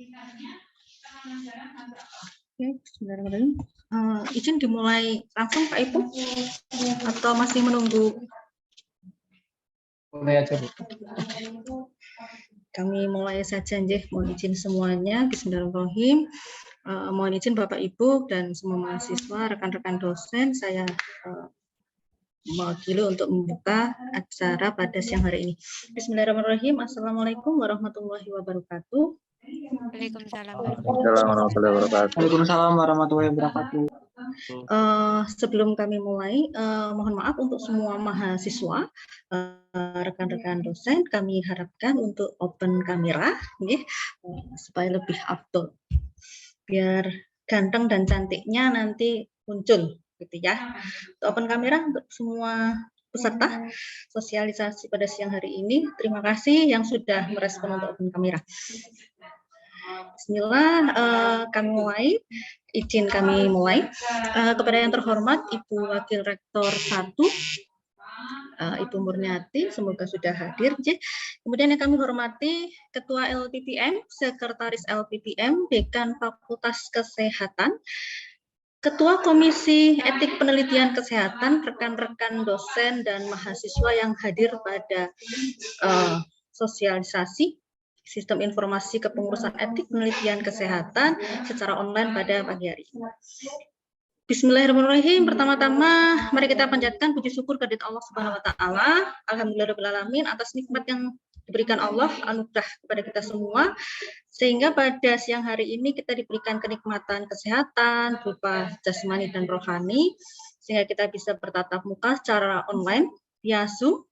Oke, bismillahirrahmanirrahim. Izin dimulai langsung Pak Ibu atau masih menunggu? Mulai aja, Bu. Kami mulai saja, nggih. Mohon izin semuanya. Bismillahirrahmanirrahim. Mohon izin Bapak Ibu dan semua mahasiswa, rekan-rekan dosen, saya mewakili untuk membuka acara pada siang hari ini. Bismillahirrahmanirrahim. Assalamualaikum warahmatullahi wabarakatuh. Waalaikumsalam warahmatullahi wabarakatuh. Waalaikumsalam warahmatullahi wabarakatuh. Sebelum kami mulai, mohon maaf untuk semua mahasiswa, rekan-rekan dosen, kami harapkan untuk open kamera, supaya lebih afdol, biar ganteng dan cantiknya nanti muncul, gitu ya. Untuk open kamera untuk semua peserta sosialisasi pada siang hari ini. Terima kasih yang sudah merespon untuk open kamera. Bismillah, kami mulai. Izin kami mulai. Kepada yang terhormat Ibu Wakil Rektor 1, Ibu Murniati, semoga sudah hadir. Kemudian yang kami hormati Ketua LPPM, Sekretaris LPPM, Dekan Fakultas Kesehatan, Ketua Komisi Etik Penelitian Kesehatan, rekan-rekan dosen dan mahasiswa yang hadir pada sosialisasi Sistem Informasi Kepengurusan Etik Penelitian Kesehatan secara online pada pagi hari ini. Bismillahirrahmanirrahim. Pertama-tama, mari kita panjatkan puji syukur kehadirat Allah Subhanahu wa taala. Alhamdulillahirabbil alamin atas nikmat yang diberikan Allah, anugerah kepada kita semua, sehingga pada siang hari ini kita diberikan kenikmatan kesehatan berupa jasmani dan rohani, sehingga kita bisa bertatap muka secara online via Zoom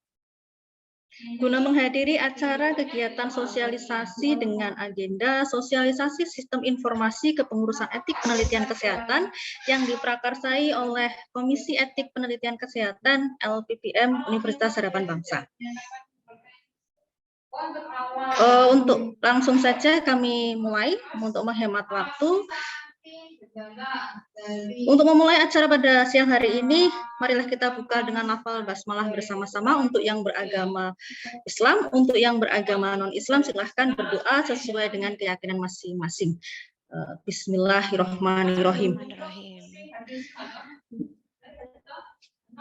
guna menghadiri acara kegiatan sosialisasi dengan agenda sosialisasi sistem informasi kepengurusan etik penelitian kesehatan yang diprakarsai oleh Komisi Etik Penelitian Kesehatan LPPM Universitas Harapan Bangsa. Untuk langsung saja kami mulai untuk menghemat waktu. Untuk memulai acara pada siang hari ini, marilah kita buka dengan lafal basmalah bersama-sama. Untuk yang beragama Islam, untuk yang beragama non-Islam, silahkan berdoa sesuai dengan keyakinan masing-masing. Bismillahirrahmanirrahim.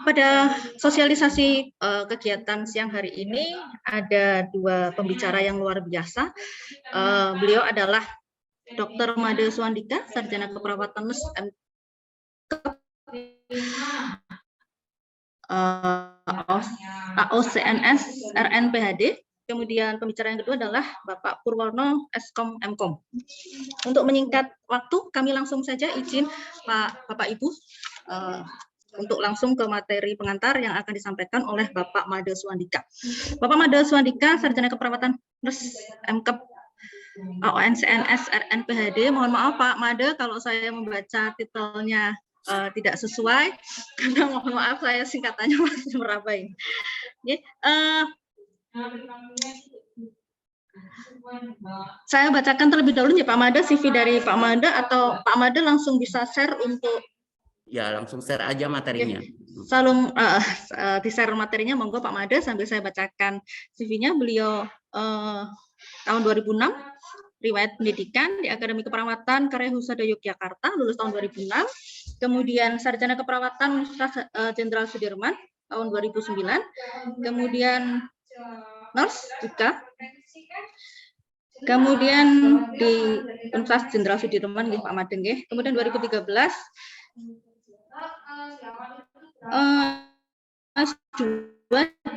Pada sosialisasi kegiatan siang hari ini ada dua pembicara yang luar biasa. Beliau adalah Dr. Made Suandika, Sarjana Keperawatan Nurse AOCNS RNPHD. Kemudian pembicara yang kedua adalah Bapak Purwono Eskom Mkom. Untuk menyingkat waktu, kami langsung saja izin Bapak Ibu untuk langsung ke materi pengantar yang akan disampaikan oleh Bapak Made Suandika. Bapak Made Suandika, Sarjana Keperawatan Nurse MKep AOCNS RNPHD. Mohon maaf Pak Made kalau saya membaca titelnya tidak sesuai, karena mohon maaf saya singkatannya masih merabai. Saya bacakan terlebih dahulu ya Pak Made, CV dari Pak Made, atau Pak Made langsung bisa share untuk... Ya, langsung share aja materinya. Salam di-share materinya, monggo Pak Made, sambil saya bacakan CV-nya. Beliau tahun 2006, riwayat pendidikan di Akademi Keperawatan Karya Husada Yogyakarta, lulus tahun 2006. Kemudian Sarjana Keperawatan Universitas Jenderal Sudirman tahun 2009. Kemudian nurse juga. Kemudian di Universitas Jenderal Sudirman nggih Pak Made nggih. Kemudian 2013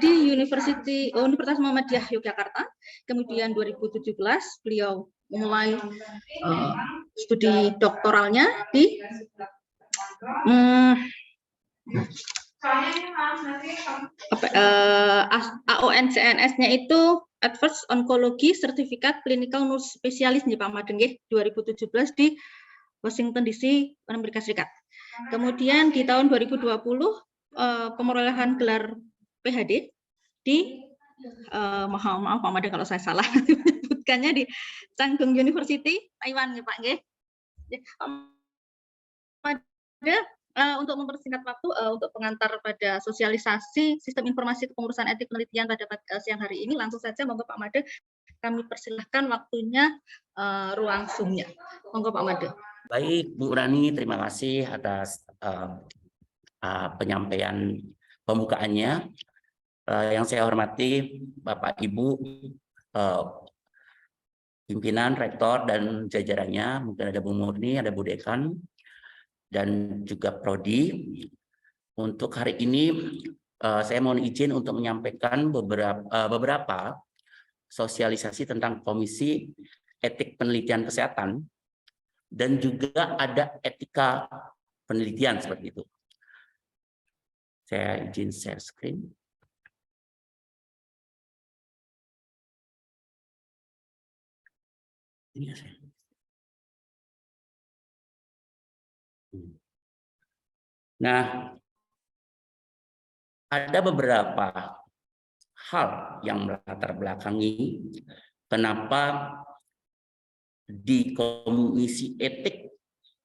di Universitas Muhammadiyah Yogyakarta. Kemudian 2017 beliau memulai studi doktoralnya di AONCNS-nya itu Advanced Oncology Certificate Clinical Nurse Specialist nih Pak Made nggih, 2017 di Washington DC, Amerika Serikat. Kemudian di tahun 2020 pemerolehan gelar PhD di maaf Pak Made kalau saya salah menyebutkannya, di Changgung University Taiwan nih Pak nggih. Untuk mempersingkat waktu, untuk pengantar pada sosialisasi sistem informasi kepengurusan etik penelitian pada siang hari ini, langsung saja monggo Pak Made kami persilahkan waktunya ruang Zoom-nya. Monggo Pak Made. Baik, Bu Rani, terima kasih atas penyampaian pembukaannya. Yang saya hormati Bapak Ibu pimpinan, rektor dan jajarannya, mungkin ada Bu Murni, ada Bu Dekan, dan juga Prodi. Untuk hari ini saya mohon izin untuk menyampaikan beberapa sosialisasi tentang Komisi Etik Penelitian Kesehatan dan juga ada etika penelitian seperti itu. Saya izin share screen. Ini saya. Nah, ada beberapa hal yang melatar belakangi kenapa di Komisi Etik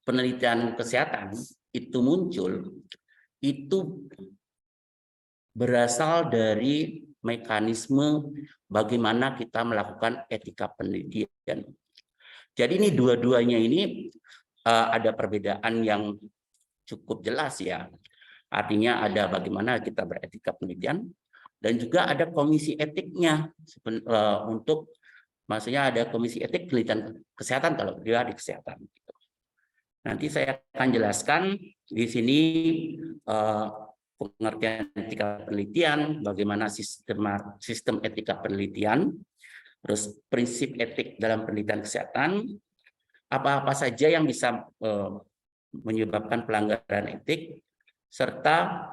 Penelitian Kesehatan itu muncul, itu berasal dari mekanisme bagaimana kita melakukan etika penelitian. Jadi ini dua-duanya ini ada perbedaan yang cukup jelas ya. Artinya ada bagaimana kita beretika penelitian dan juga ada komisi etiknya untuk maksudnya ada komisi etik penelitian kesehatan kalau dia di kesehatan. Nanti saya akan jelaskan di sini pengertian etika penelitian, bagaimana sistem etika penelitian, terus prinsip etik dalam penelitian kesehatan, apa-apa saja yang bisa menyebabkan pelanggaran etik, serta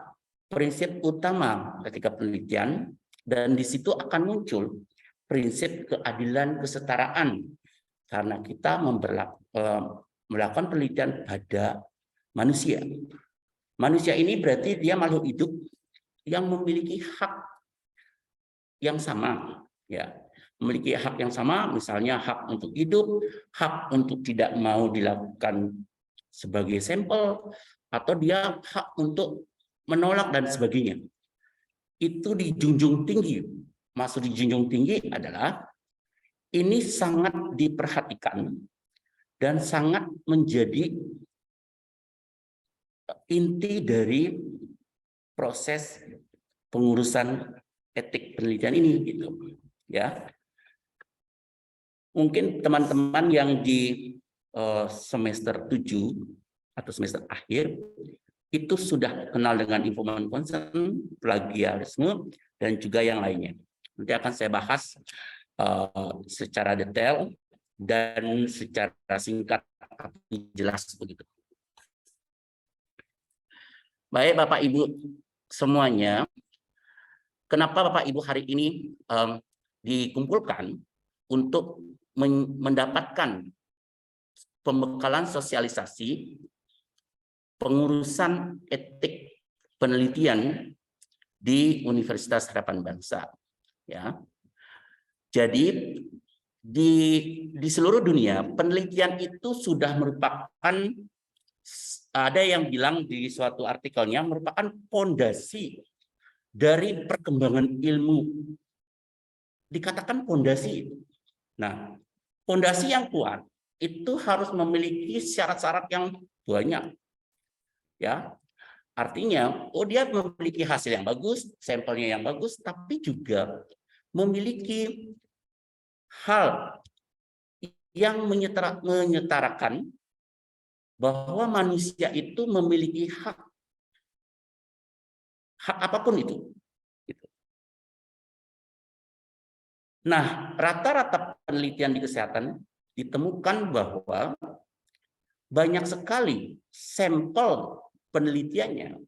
prinsip utama etika penelitian, dan di situ akan muncul prinsip keadilan kesetaraan karena kita melakukan penelitian pada manusia. Manusia ini berarti dia makhluk hidup yang memiliki hak yang sama, ya. Memiliki hak yang sama, misalnya hak untuk hidup, hak untuk tidak mau dilakukan sebagai sampel, atau dia hak untuk menolak dan sebagainya. Itu dijunjung tinggi. Maksud dijunjung tinggi adalah ini sangat diperhatikan dan sangat menjadi inti dari proses pengurusan etik penelitian ini gitu ya. Mungkin teman-teman yang di semester 7 atau semester akhir itu sudah kenal dengan informal consent, plagiarisme, dan juga yang lainnya. Nanti akan saya bahas secara detail dan secara singkat tapi jelas begitu. Baik Bapak Ibu semuanya, kenapa Bapak Ibu hari ini dikumpulkan untuk mendapatkan pembekalan sosialisasi pengurusan etik penelitian di Universitas Harapan Bangsa, ya. Jadi di seluruh dunia penelitian itu sudah merupakan, ada yang bilang di suatu artikelnya, merupakan fondasi dari perkembangan ilmu. Dikatakan fondasi. Nah, fondasi yang kuat itu harus memiliki syarat-syarat yang banyak. Ya, artinya, dia memiliki hasil yang bagus, sampelnya yang bagus, tapi juga memiliki hal yang menyetarakan bahwa manusia itu memiliki hak apapun itu. Nah, rata-rata penelitian di kesehatan ditemukan bahwa banyak sekali sampel penelitiannya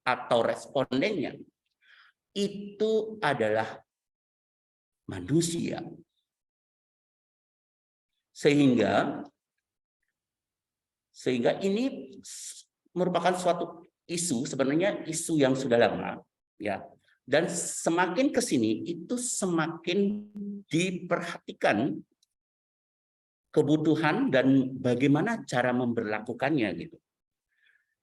atau respondennya itu adalah manusia. Sehingga ini merupakan suatu isu, sebenarnya isu yang sudah lama, ya. Dan semakin ke sini itu semakin diperhatikan kebutuhan dan bagaimana cara memberlakukannya gitu.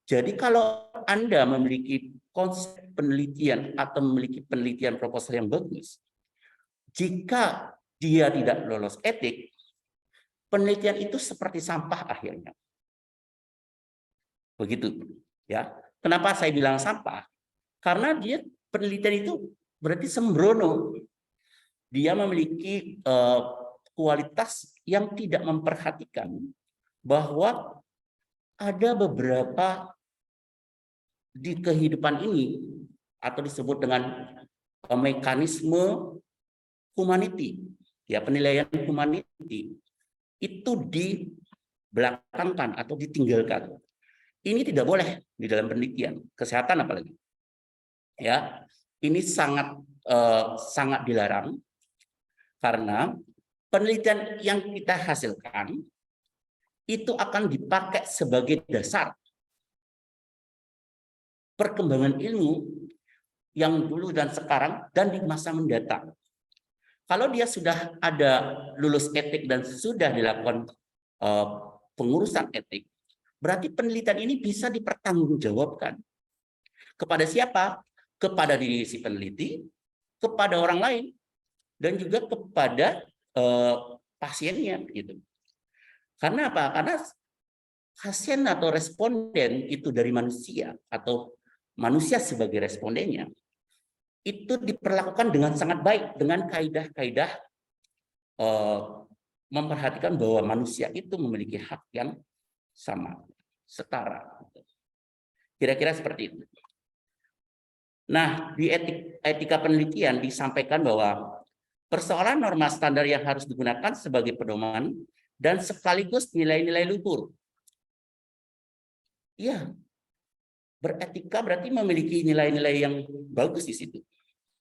Jadi kalau Anda memiliki konsep penelitian atau memiliki penelitian proposal yang bagus, jika dia tidak lolos etik, penelitian itu seperti sampah akhirnya. Begitu, ya. Kenapa saya bilang sampah? Karena dia penelitian itu berarti sembrono. Dia memiliki kualitas yang tidak memperhatikan bahwa ada beberapa di kehidupan ini atau disebut dengan mekanisme humanity, ya, penilaian humanity itu dibelakangkan atau ditinggalkan. Ini tidak boleh di dalam penelitian kesehatan apalagi. Ya, ini sangat sangat dilarang karena penelitian yang kita hasilkan itu akan dipakai sebagai dasar perkembangan ilmu yang dulu dan sekarang dan di masa mendatang. Kalau dia sudah ada lulus etik dan sudah dilakukan pengurusan etik, berarti penelitian ini bisa dipertanggungjawabkan. Kepada siapa? Kepada diri si peneliti, kepada orang lain, dan juga kepada pasiennya. Gitu. Karena apa? Karena pasien atau responden itu dari manusia atau manusia sebagai respondennya itu diperlakukan dengan sangat baik dengan kaidah-kaidah memperhatikan bahwa manusia itu memiliki hak yang sama, setara. Kira-kira seperti itu. Nah, di etika penelitian disampaikan bahwa persoalan norma standar yang harus digunakan sebagai pedoman dan sekaligus nilai-nilai luhur. Iya, beretika berarti memiliki nilai-nilai yang bagus di situ.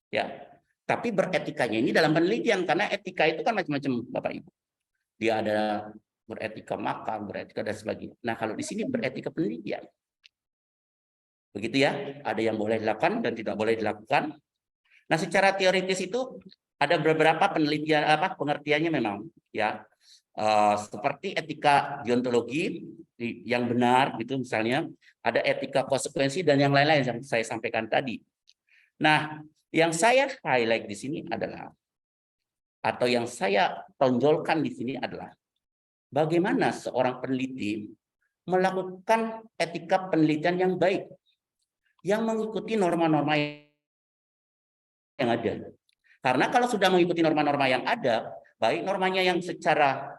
Ya, tapi beretikanya ini dalam penelitian karena etika itu kan macam-macam Bapak Ibu. Dia ada beretika makan, beretika dan sebagainya. Nah, kalau di sini beretika penelitian. Begitu ya, ada yang boleh dilakukan dan tidak boleh dilakukan. Nah, secara teoritis itu ada beberapa penelitian pengertiannya memang ya. Seperti etika deontologi yang benar gitu misalnya, ada etika konsekuensi dan yang lain-lain yang saya sampaikan tadi. Nah, yang saya highlight di sini adalah atau yang saya tonjolkan di sini adalah bagaimana seorang peneliti melakukan etika penelitian yang baik yang mengikuti norma-norma yang ada. Karena kalau sudah mengikuti norma-norma yang ada, baik normanya yang secara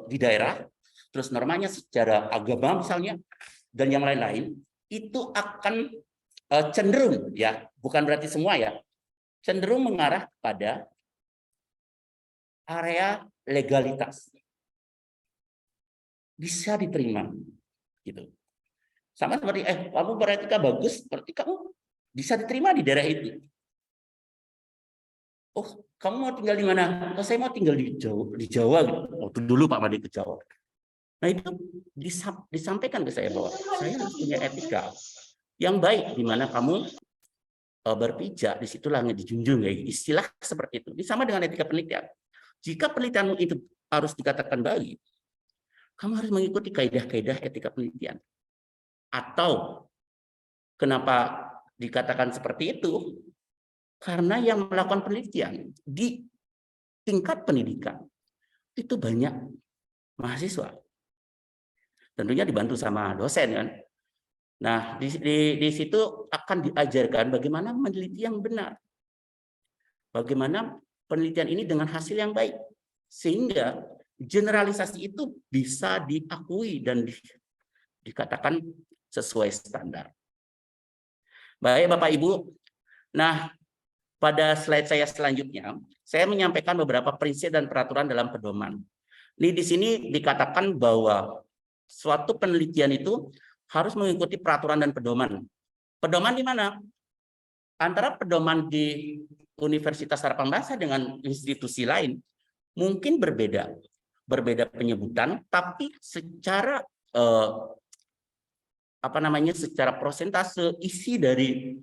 di daerah, terus normanya secara agama misalnya, dan yang lain-lain, itu akan cenderung, ya, bukan berarti semua ya, cenderung mengarah pada area legalitas. Bisa diterima, gitu. Sama seperti, kamu beretika bagus, berarti kamu bisa diterima di daerah itu. Oh, kamu mau tinggal di mana? Oh, saya mau tinggal di Jawa. Waktu dulu Pak Madi ke Jawa. Nah, itu disampaikan ke saya bahwa saya harus punya etika yang baik, di mana kamu berpijak, disitulah yang dijunjung. Ya. Istilah seperti itu. Sama dengan etika penelitian. Jika penelitianmu itu harus dikatakan baik, kamu harus mengikuti kaidah-kaidah etika penelitian. Atau, kenapa dikatakan seperti itu? Karena yang melakukan penelitian di tingkat pendidikan itu banyak mahasiswa. Tentunya dibantu sama dosen kan. Nah, di situ akan diajarkan bagaimana meneliti yang benar. Bagaimana penelitian ini dengan hasil yang baik. Sehingga generalisasi itu bisa diakui dan dikatakan sesuai standar. Baik Bapak Ibu. Nah, pada slide saya selanjutnya, saya menyampaikan beberapa prinsip dan peraturan dalam pedoman. Ini di sini dikatakan bahwa suatu penelitian itu harus mengikuti peraturan dan pedoman. Pedoman di mana? Antara pedoman di Universitas Harapan Bangsa dengan institusi lain mungkin berbeda penyebutan, tapi secara secara prosentase isi dari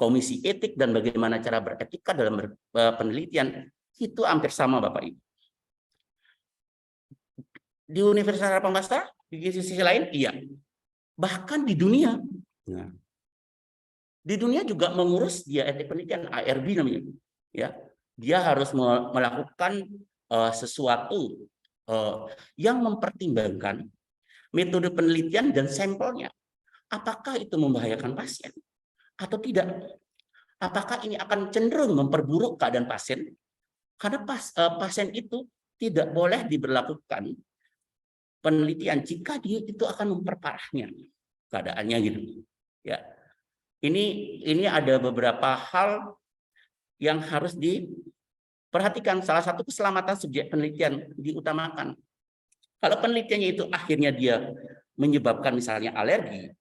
komisi etik dan bagaimana cara beretika dalam penelitian itu hampir sama Bapak Ibu. Di Universitas Harapan Bangsa, di sisi lain, iya. Bahkan di dunia. Nah, di dunia juga mengurus dia etik penelitian, ARB namanya. Ya, dia harus melakukan sesuatu yang mempertimbangkan metode penelitian dan sampelnya. Apakah itu membahayakan pasien atau tidak? Apakah ini akan cenderung memperburuk keadaan pasien? Karena pasien itu tidak boleh diberlakukan penelitian jika dia itu akan memperparahnya keadaannya gitu. Ya, ini ada beberapa hal yang harus diperhatikan. Salah satu keselamatan subjek penelitian diutamakan. Kalau penelitiannya itu akhirnya dia menyebabkan misalnya alergi,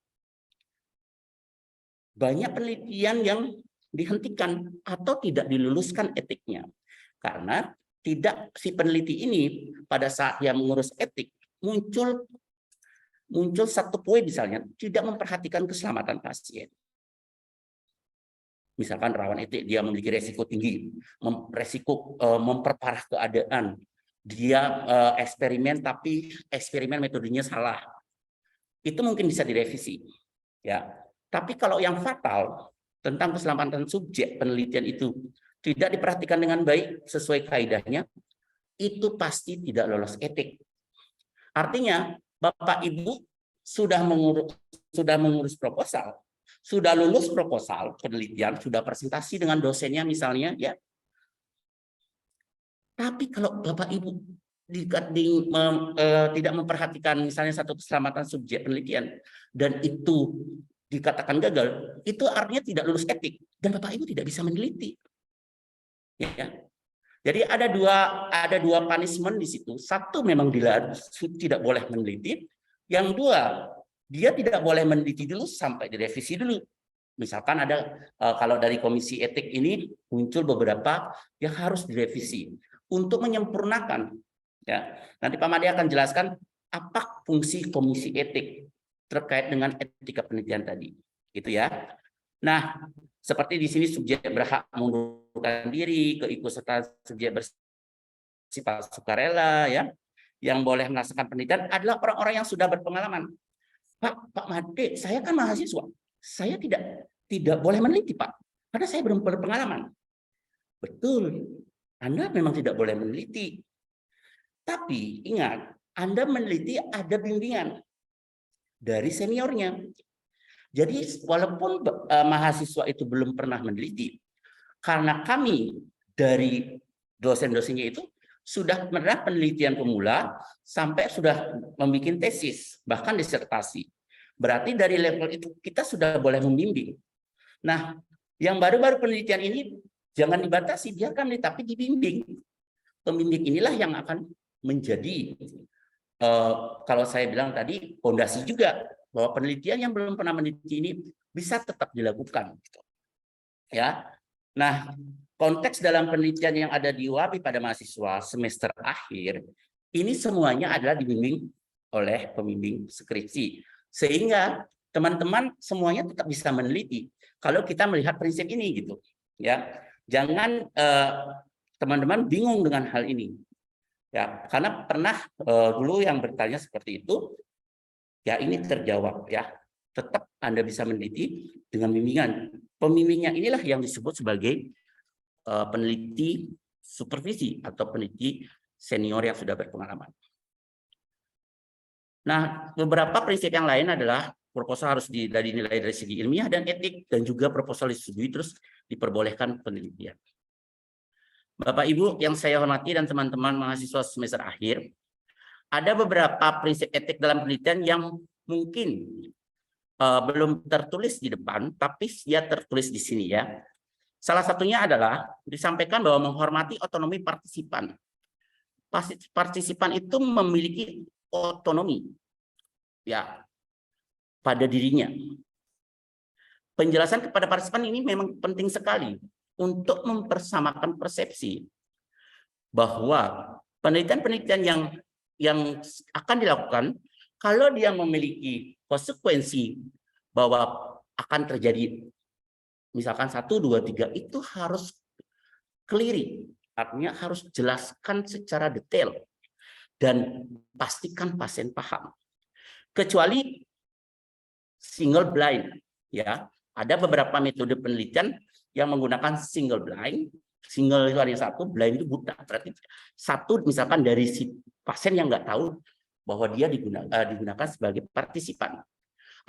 banyak penelitian yang dihentikan atau tidak diluluskan etiknya. Karena tidak si peneliti ini pada saat dia mengurus etik muncul satu poin misalnya tidak memperhatikan keselamatan pasien. Misalkan rawan etik dia memiliki resiko tinggi, resiko memperparah keadaan. Dia eksperimen tapi eksperimen metodenya salah. Itu mungkin bisa direvisi. Ya. Tapi kalau yang fatal tentang keselamatan subjek penelitian itu tidak diperhatikan dengan baik sesuai kaidahnya, itu pasti tidak lolos etik. Artinya, Bapak Ibu sudah mengurus proposal, sudah lulus proposal penelitian, sudah presentasi dengan dosennya misalnya, ya. Tapi kalau Bapak Ibu tidak memperhatikan misalnya satu keselamatan subjek penelitian dan itu dikatakan gagal, itu artinya tidak lulus etik dan Bapak Ibu tidak bisa meneliti. Ya. Jadi ada dua punishment di situ. Satu memang tidak boleh meneliti. Yang dua, dia tidak boleh meneliti dulu sampai direvisi dulu. Misalkan ada kalau dari komisi etik ini muncul beberapa yang harus direvisi untuk menyempurnakan. Ya, nanti Pak Made akan jelaskan apa fungsi komisi etik terkait dengan etika penelitian tadi, gitu ya. Nah, seperti di sini subjek berhak mengundurkan diri, keikutsertaan subjek bersifat sukarela, ya. Yang boleh melaksanakan penelitian adalah orang-orang yang sudah berpengalaman. Pak Made, saya kan mahasiswa, saya tidak boleh meneliti, Pak, karena saya belum berpengalaman. Betul, Anda memang tidak boleh meneliti. Tapi ingat, Anda meneliti ada bimbingan dari seniornya. Jadi walaupun mahasiswa itu belum pernah meneliti, karena kami dari dosen-dosennya itu sudah pernah penelitian pemula sampai sudah membuat tesis, bahkan disertasi. Berarti dari level itu kita sudah boleh membimbing. Nah, yang baru-baru penelitian ini jangan dibatasi, biarkan tapi dibimbing. Pembimbing inilah yang akan menjadi, kalau saya bilang tadi, fondasi juga bahwa penelitian yang belum pernah meneliti ini bisa tetap dilakukan. Ya, nah konteks dalam penelitian yang ada di UABI pada mahasiswa semester akhir ini semuanya adalah dibimbing oleh pembimbing skripsi, sehingga teman-teman semuanya tetap bisa meneliti. Kalau kita melihat prinsip ini, gitu, ya, jangan teman-teman bingung dengan hal ini, ya, karena pernah dulu yang bertanya seperti itu. Ya, ini terjawab, ya. Tetap Anda bisa meneliti dengan bimbingan. Pembimbingnya inilah yang disebut sebagai peneliti supervisi atau peneliti senior yang sudah berpengalaman. Nah, beberapa prinsip yang lain adalah proposal harus dinilai dari segi ilmiah dan etik, dan juga proposal disetujui terus diperbolehkan penelitian. Bapak Ibu yang saya hormati dan teman-teman mahasiswa semester akhir, ada beberapa prinsip etik dalam penelitian yang mungkin belum tertulis di depan, tapi dia tertulis di sini, ya. Salah satunya adalah disampaikan bahwa menghormati otonomi partisipan. Partisipan itu memiliki otonomi, ya, pada dirinya. Penjelasan kepada partisipan ini memang penting sekali untuk mempersamakan persepsi bahwa penelitian-penelitian yang akan dilakukan, kalau dia memiliki konsekuensi bahwa akan terjadi misalkan 1, 2, 3, itu harus clear, artinya harus jelaskan secara detail dan pastikan pasien paham. Kecuali single blind, ya, ada beberapa metode penelitian yang menggunakan single blind, Single itu ada satu, blind itu buta. Berarti satu misalkan dari si pasien yang nggak tahu bahwa dia digunakan sebagai partisipan.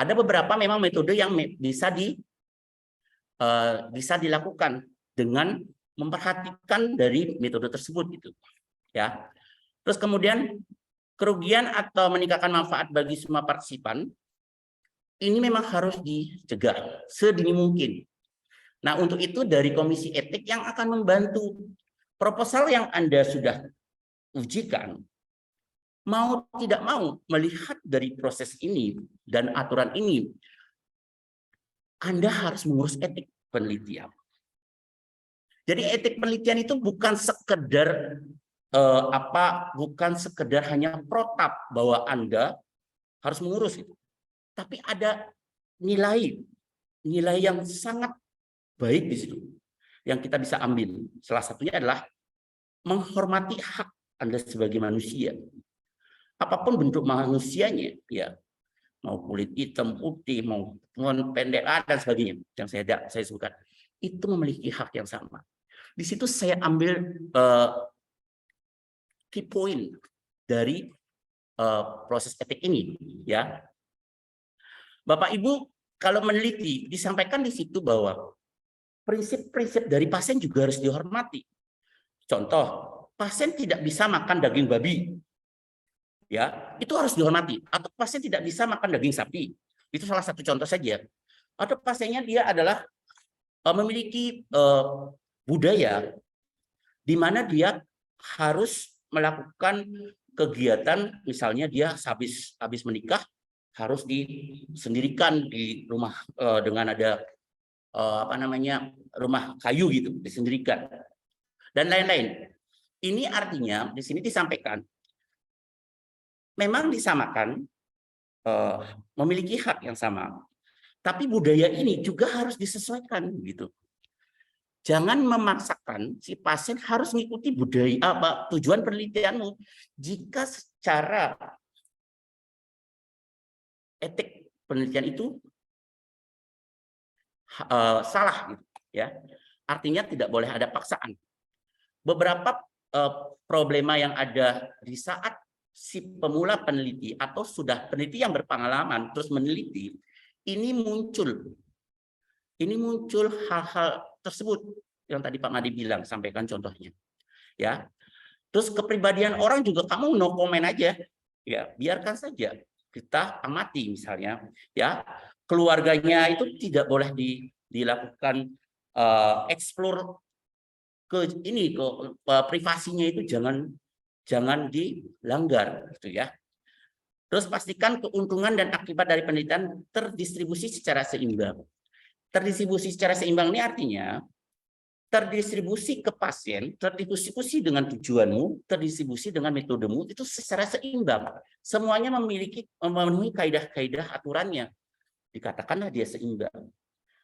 Ada beberapa memang metode yang bisa dilakukan dengan memperhatikan dari metode tersebut gitu. Ya. Terus kemudian kerugian atau meningkatkan manfaat bagi semua partisipan ini memang harus dicegah sedini mungkin. Nah, untuk itu dari Komisi Etik yang akan membantu proposal yang Anda sudah ujikan, mau tidak mau melihat dari proses ini dan aturan ini, Anda harus mengurus etik penelitian. Jadi etik penelitian itu bukan sekedar bukan sekedar hanya protap bahwa Anda harus mengurus itu, tapi ada nilai yang sangat baik di situ yang kita bisa ambil. Salah satunya adalah menghormati hak Anda sebagai manusia. Apapun bentuk manusianya, ya, mau kulit hitam, putih, mau pendek dan sebagainya yang saya sebutkan, itu memiliki hak yang sama. Di situ saya ambil key point dari proses etik ini, ya. Bapak Ibu, kalau meneliti disampaikan di situ bahwa prinsip-prinsip dari pasien juga harus dihormati. Contoh, pasien tidak bisa makan daging babi, ya, itu harus dihormati. Atau pasien tidak bisa makan daging sapi, itu salah satu contoh saja. Atau pasiennya dia adalah memiliki budaya di mana dia harus melakukan kegiatan, misalnya dia habis menikah harus disendirikan di rumah dengan ada rumah kayu gitu, disendirikan dan lain-lain. Ini artinya di sini disampaikan memang disamakan, memiliki hak yang sama, tapi budaya ini juga harus disesuaikan gitu. Jangan memaksakan si pasien harus mengikuti budaya tujuan penelitianmu jika secara etik penelitian itu salah gitu, ya. Artinya tidak boleh ada paksaan. Beberapa problema yang ada di saat si pemula peneliti atau sudah peneliti yang berpengalaman terus meneliti, ini muncul hal-hal tersebut yang tadi Pak Madi bilang, sampaikan contohnya, ya. Terus kepribadian orang juga kamu no comment aja, ya, biarkan saja kita amati misalnya, ya. Keluarganya itu tidak boleh dilakukan explore ke privasinya itu jangan dilanggar gitu ya. Terus pastikan keuntungan dan akibat dari penelitian terdistribusi secara seimbang. Terdistribusi secara seimbang ini artinya terdistribusi ke pasien, terdistribusi dengan tujuanmu, terdistribusi dengan metodemu itu secara seimbang. Semuanya memenuhi kaidah-kaidah aturannya. Dikatakanlah dia seimbang.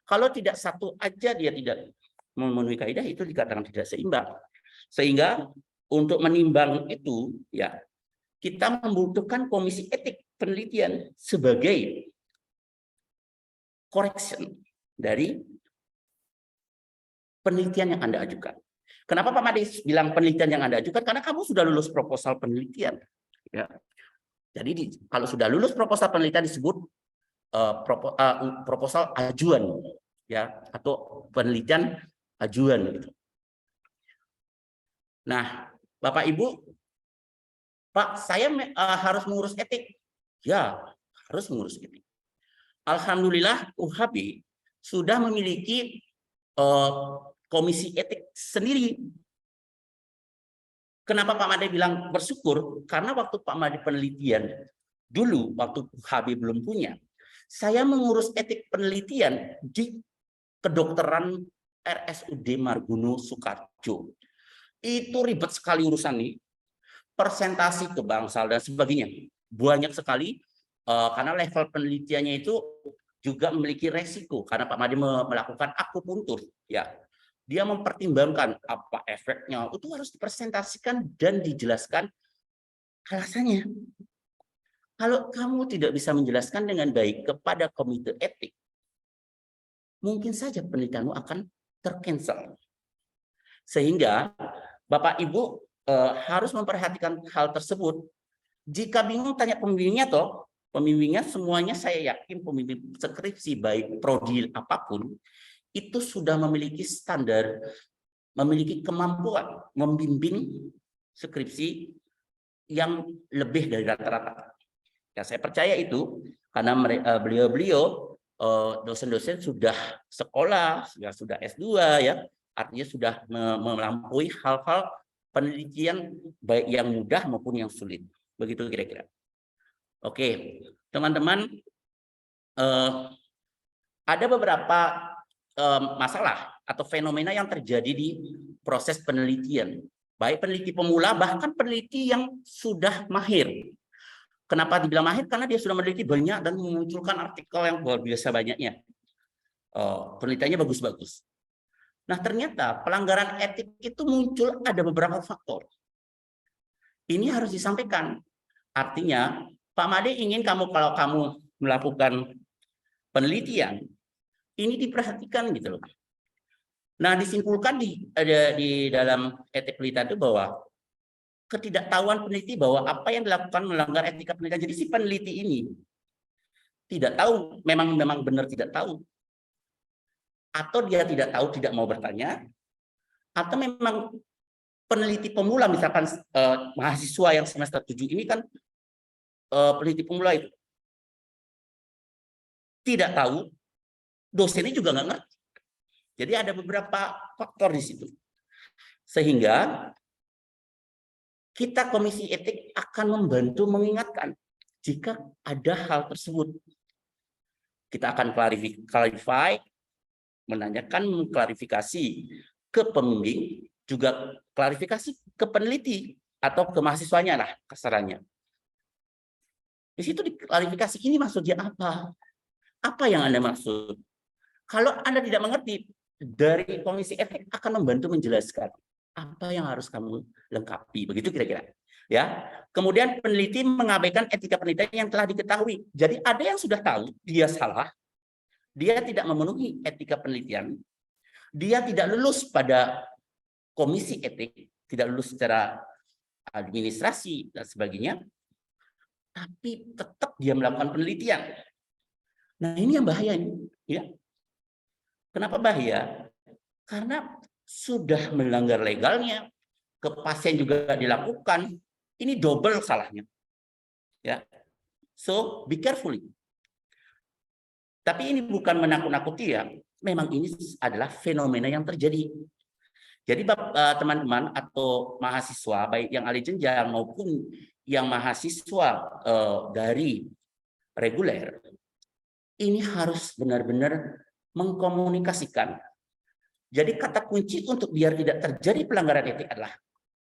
Kalau tidak satu aja dia tidak memenuhi kaidah, itu dikatakan tidak seimbang. Sehingga untuk menimbang itu, ya, kita membutuhkan komisi etik penelitian sebagai correction dari penelitian yang Anda ajukan. Kenapa Pak Madi bilang penelitian yang Anda ajukan? Karena kamu sudah lulus proposal penelitian. Ya. Jadi kalau sudah lulus proposal penelitian disebut proposal ajuan, ya, atau penelitian ajuan gitu. Nah, Bapak Ibu, Pak, saya harus mengurus etik. Ya, harus mengurus etik. Alhamdulillah UHB sudah memiliki komisi etik sendiri. Kenapa Pak Made bilang bersyukur? Karena waktu Pak Made penelitian dulu, waktu UHB belum punya, saya mengurus etik penelitian di kedokteran RSUD Margono Soekarjo. Itu ribet sekali urusan ini, presentasi ke bangsal dan sebagainya. Banyak sekali karena level penelitiannya itu juga memiliki resiko karena Pak Made melakukan akupuntur, ya. Dia mempertimbangkan apa efeknya, itu harus dipresentasikan dan dijelaskan alasannya. Kalau kamu tidak bisa menjelaskan dengan baik kepada komite etik, mungkin saja penelitianmu akan tercancel. Sehingga Bapak Ibu harus memperhatikan hal tersebut. Jika bingung tanya pembimbingnya toh, pembimbingnya semuanya saya yakin pembimbing skripsi baik prodi apapun itu sudah memiliki standar, memiliki kemampuan membimbing skripsi yang lebih dari rata-rata. Ya, saya percaya itu karena beliau-beliau dosen-dosen sudah sekolah, sudah S2 ya, artinya sudah melampaui hal-hal penelitian baik yang mudah maupun yang sulit. Begitu kira-kira. Oke, teman-teman, ada beberapa masalah atau fenomena yang terjadi di proses penelitian. Baik peneliti pemula, bahkan peneliti yang sudah mahir. Kenapa dibilang mahir? Karena dia sudah meneliti banyak dan memunculkan artikel yang luar biasa banyaknya. Penelitiannya bagus-bagus. Nah, ternyata pelanggaran etik itu muncul ada beberapa faktor. Ini harus disampaikan. Artinya, Pak Made ingin kalau kamu melakukan penelitian, ini diperhatikan gitu loh. Nah, disimpulkan di dalam etik penelitian itu bahwa ketidaktahuan peneliti bahwa apa yang dilakukan melanggar etika penelitian. Jadi si peneliti ini tidak tahu, memang benar tidak tahu, atau dia tidak tahu, tidak mau bertanya, atau memang peneliti pemula, misalkan mahasiswa yang semester 7 ini kan peneliti pemula itu tidak tahu, dosennya juga nggak ngerti. Jadi ada beberapa faktor di situ, sehingga kita Komisi Etik akan membantu mengingatkan jika ada hal tersebut. Kita akan clarify, menanyakan, mengklarifikasi ke pembimbing, juga klarifikasi ke peneliti atau ke mahasiswanya lah kasarannya. Di situ diklarifikasi ini maksudnya apa? Apa yang Anda maksud? Kalau Anda tidak mengerti, dari Komisi Etik akan membantu menjelaskan apa yang harus kamu lengkapi, begitu kira-kira. Ya. Kemudian peneliti mengabaikan etika penelitian yang telah diketahui. Jadi ada yang sudah tahu dia salah, dia tidak memenuhi etika penelitian, dia tidak lulus pada Komisi Etik, tidak lulus secara administrasi dan sebagainya, tapi tetap dia melakukan penelitian. Nah, ini yang bahaya ini, ya. Kenapa bahaya? Karena sudah melanggar legalnya, ke pasien juga dilakukan, ini double salahnya. Ya. So, be careful. Tapi ini bukan menakut-nakuti ya, memang ini adalah fenomena yang terjadi. Jadi teman-teman atau mahasiswa, baik yang ahli jenjang maupun yang mahasiswa dari reguler, ini harus benar-benar mengkomunikasikan. Jadi kata kunci untuk biar tidak terjadi pelanggaran etik adalah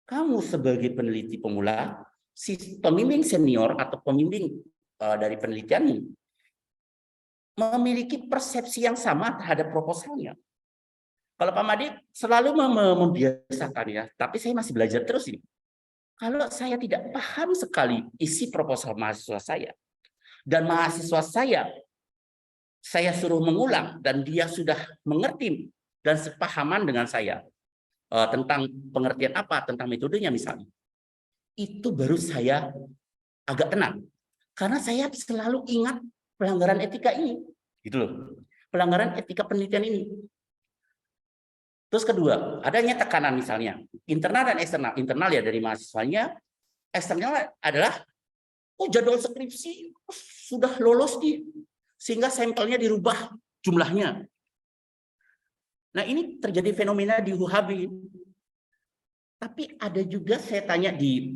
kamu sebagai peneliti pemula, si pembimbing senior atau pembimbing dari penelitianmu memiliki persepsi yang sama terhadap proposalnya. Kalau Pak Made selalu membiasakan ya, tapi saya masih belajar terus ini. Kalau saya tidak paham sekali isi proposal mahasiswa saya, dan mahasiswa saya suruh mengulang dan dia sudah mengerti dan sepahaman dengan saya tentang pengertian apa, tentang metodenya misalnya, itu baru saya agak tenang. Karena saya selalu ingat pelanggaran etika ini. Gitu loh. Pelanggaran etika penelitian ini. Terus kedua, adanya tekanan misalnya, internal dan eksternal. Internal ya dari mahasiswanya, eksternal adalah, jadwal skripsi sudah lolos nih, sehingga sampelnya dirubah jumlahnya. Nah, ini terjadi fenomena di UHB. Tapi ada juga saya tanya di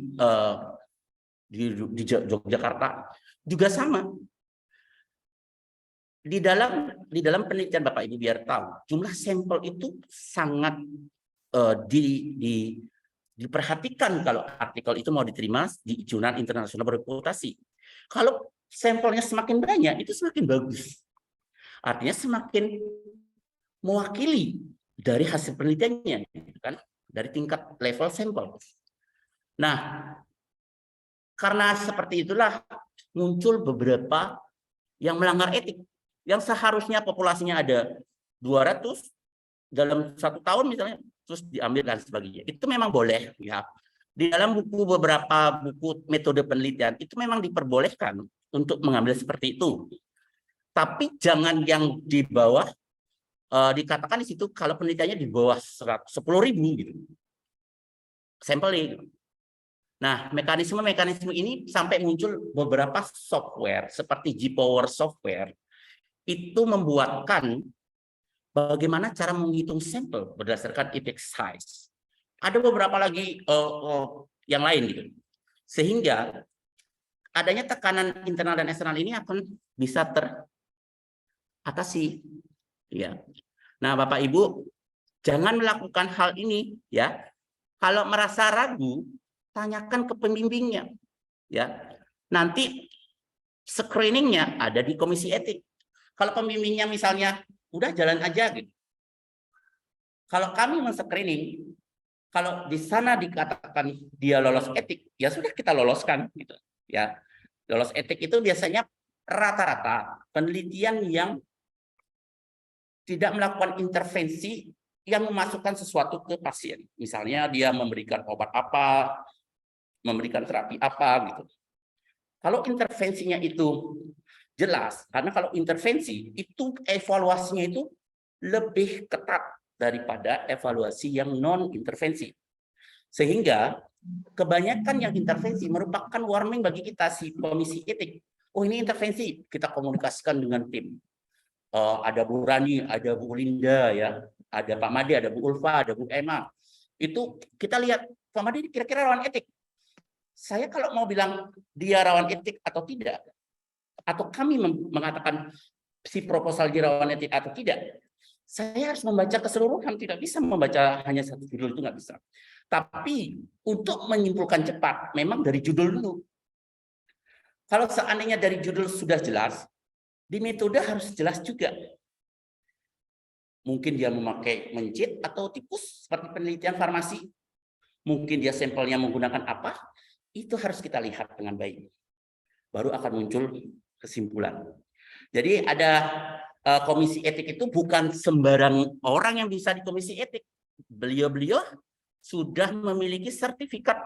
Yogyakarta juga sama. Di dalam penelitian Bapak Ibu biar tahu, jumlah sampel itu sangat diperhatikan kalau artikel itu mau diterima di jurnal internasional berreputasi. Kalau sampelnya semakin banyak, itu semakin bagus. Artinya semakin mewakili dari hasil penelitiannya, kan? Dari tingkat level sampel. Nah, karena seperti itulah muncul beberapa yang melanggar etik, yang seharusnya populasinya ada 200 dalam 1 tahun misalnya, terus diambil dan sebagainya. Itu memang boleh ya. Di dalam beberapa buku metode penelitian itu memang diperbolehkan untuk mengambil seperti itu. Tapi jangan yang di bawah, dikatakan di situ kalau penelitiannya di bawah 10.000 gitu. Sampling. Nah, mekanisme ini sampai muncul beberapa software seperti G-Power software itu membuatkan bagaimana cara menghitung sampel berdasarkan effect size. Ada beberapa lagi yang lain gitu. Sehingga adanya tekanan internal dan eksternal ini akan bisa teratasi. Ya. Nah, Bapak Ibu, jangan melakukan hal ini ya. Kalau merasa ragu, tanyakan ke pembimbingnya. Ya. Nanti screeningnya ada di komisi etik. Kalau pembimbingnya misalnya udah jalan aja gitu. Kalau kami men-screening, kalau di sana dikatakan dia lolos etik, ya sudah kita loloskan gitu. Ya. Lolos etik itu biasanya rata-rata penelitian yang tidak melakukan intervensi yang memasukkan sesuatu ke pasien. Misalnya dia memberikan obat apa, memberikan terapi apa gitu. Kalau intervensinya itu jelas, karena kalau intervensi itu evaluasinya itu lebih ketat daripada evaluasi yang non-intervensi. Sehingga kebanyakan yang intervensi merupakan warning bagi kita si komisi etik. Oh, ini intervensi, kita komunikasikan dengan tim. Ada Bu Rani, ada Bu Linda, ya, ada Pak Made, ada Bu Ulfa, ada Bu Emma. Itu kita lihat Pak Made kira-kira rawan etik. Saya kalau mau bilang dia rawan etik atau tidak, atau kami mengatakan si proposal dia rawan etik atau tidak, saya harus membaca keseluruhan, tidak bisa membaca hanya satu judul, itu nggak bisa. Tapi untuk menyimpulkan cepat, memang dari judul dulu. Kalau seandainya dari judul sudah jelas, di metode harus jelas juga. Mungkin dia memakai mencit atau tipus seperti penelitian farmasi. Mungkin dia sampelnya menggunakan apa, itu harus kita lihat dengan baik. Baru akan muncul kesimpulan. Jadi ada komisi etik itu bukan sembarang orang yang bisa di komisi etik. Beliau-beliau sudah memiliki sertifikat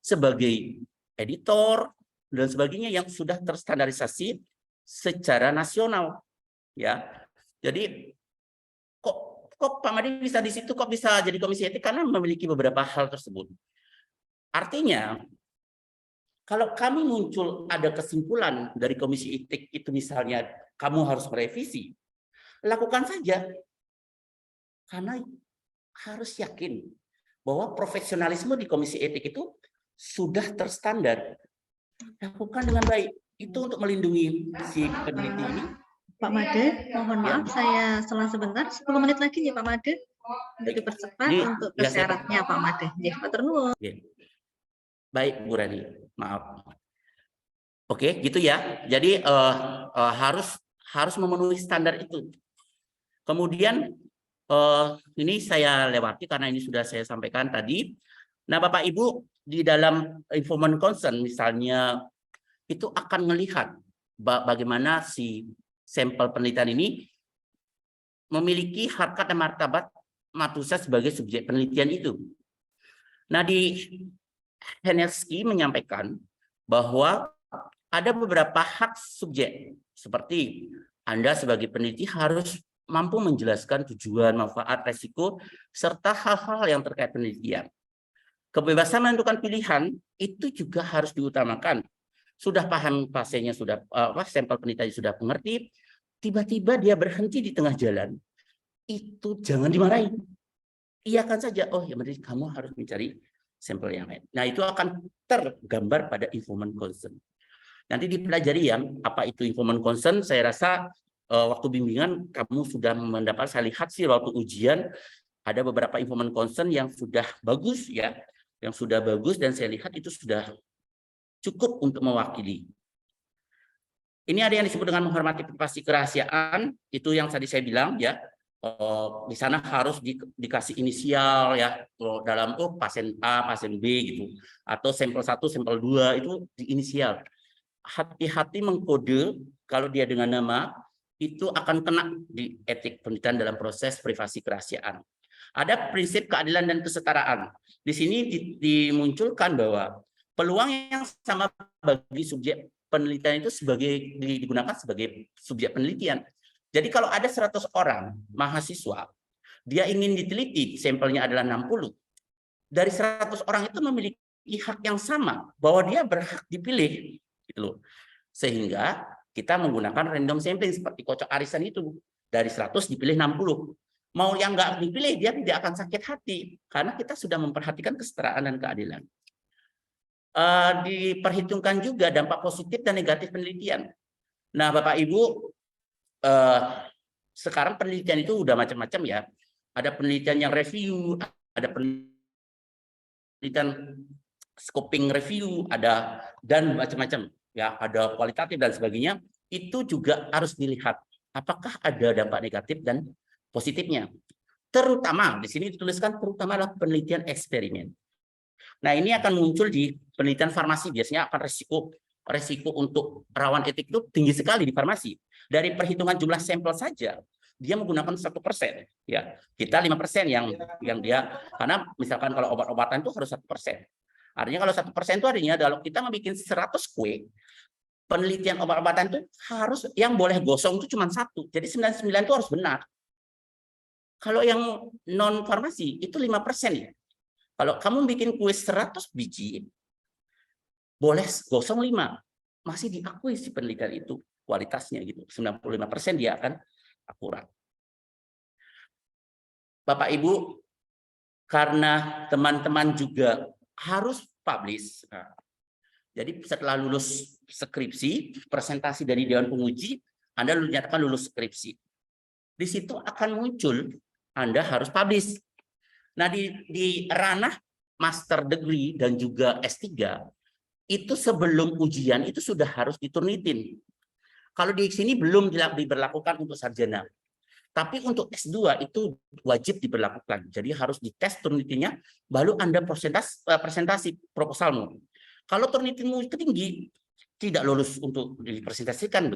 sebagai editor dan sebagainya yang sudah terstandarisasi secara nasional, ya. Jadi kok Pak Made bisa di situ, kok bisa jadi komisi etik karena memiliki beberapa hal tersebut. Artinya kalau kami muncul ada kesimpulan dari komisi etik itu misalnya kamu harus merevisi, lakukan saja. Karena harus yakin bahwa profesionalisme di komisi etik itu sudah terstandar. Lakukan dengan baik. Itu untuk melindungi si peneliti ini. Pak Made, mohon maaf saya selang sebentar, 10 menit lagi ya Pak Made. Untuk dipercepat untuk persyaratnya Pak Made. Ya, Pak Ternuwun. Baik, Bu Rani, maaf. Oke, gitu ya. Jadi harus memenuhi standar itu. Kemudian ini saya lewati karena ini sudah saya sampaikan tadi. Nah, Bapak Ibu di dalam informed consent misalnya itu akan melihat bagaimana si sampel penelitian ini memiliki harkat dan martabat manusia sebagai subjek penelitian itu. Nah, di Henelsky menyampaikan bahwa ada beberapa hak subjek, seperti Anda sebagai peneliti harus mampu menjelaskan tujuan, manfaat, resiko, serta hal-hal yang terkait penelitian. Kebebasan menentukan pilihan itu juga harus diutamakan. Sudah paham pasiennya, sudah sampel penelitiannya sudah mengerti, tiba-tiba dia berhenti di tengah jalan, itu jangan dimarahi. Iakan saja, oh ya berarti kamu harus mencari sampel yang lain. Nah, itu akan tergambar pada informed consent. Nanti dipelajari yang apa itu informed consent. Saya rasa waktu bimbingan kamu sudah mendapat, saya lihat sih waktu ujian ada beberapa informed consent yang sudah bagus ya, yang sudah bagus dan saya lihat itu sudah cukup untuk mewakili. Ini ada yang disebut dengan menghormati privasi kerahasiaan, itu yang tadi saya bilang ya. Di sana harus dikasih inisial ya, dalam pasien A, pasien B gitu, atau sampel 1, sampel 2 itu diinisial. Hati-hati mengkode kalau dia dengan nama itu akan kena di etik penelitian dalam proses privasi kerahasiaan. Ada prinsip keadilan dan kesetaraan. Di sini dimunculkan bahwa peluang yang sama bagi subjek penelitian itu digunakan sebagai subjek penelitian. Jadi kalau ada 100 orang mahasiswa, dia ingin diteliti, sampelnya adalah 60. Dari 100 orang itu memiliki hak yang sama, bahwa dia berhak dipilih. Gitu loh. Sehingga kita menggunakan random sampling seperti kocok arisan itu. Dari 100 dipilih 60. Mau yang nggak dipilih, dia tidak akan sakit hati. Karena kita sudah memperhatikan kesetaraan dan keadilan. Diperhitungkan juga dampak positif dan negatif penelitian. Nah, Bapak Ibu, sekarang penelitian itu udah macam-macam ya. Ada penelitian yang review, ada penelitian scoping review, ada dan macam-macam ya, ada kualitatif dan sebagainya. Itu juga harus dilihat apakah ada dampak negatif dan positifnya. Terutama di sini dituliskan terutama adalah penelitian eksperimen. Nah, ini akan muncul di penelitian farmasi, biasanya akan resiko untuk rawan etik itu tinggi sekali di farmasi. Dari perhitungan jumlah sampel saja dia menggunakan 1%, ya. Kita 5% yang dia, karena misalkan kalau obat-obatan itu harus 1%. Artinya kalau 1% itu artinya kalau kita membuat 100 kue, penelitian obat-obatan itu harus yang boleh gosong itu cuma 1. Jadi 99 itu harus benar. Kalau yang non farmasi itu 5% ya. Kalau kamu bikin kue 100 biji, boleh gosong 5. Masih diakui si penelitian itu kualitasnya gitu. 95% dia akan akurat. Bapak Ibu, karena teman-teman juga harus publish. Nah, jadi setelah lulus skripsi, presentasi dari Dewan Penguji, Anda dinyatakan lulus skripsi. Di situ akan muncul Anda harus publish. Nah, di ranah master degree dan juga S3, itu sebelum ujian itu sudah harus diturnitin. Kalau di sini belum diberlakukan untuk sarjana. Tapi untuk S2 itu wajib diberlakukan. Jadi harus dites turnitinya, baru Anda presentasi proposalmu. Kalau turnitimu tinggi, tidak lulus untuk dipresentasikan.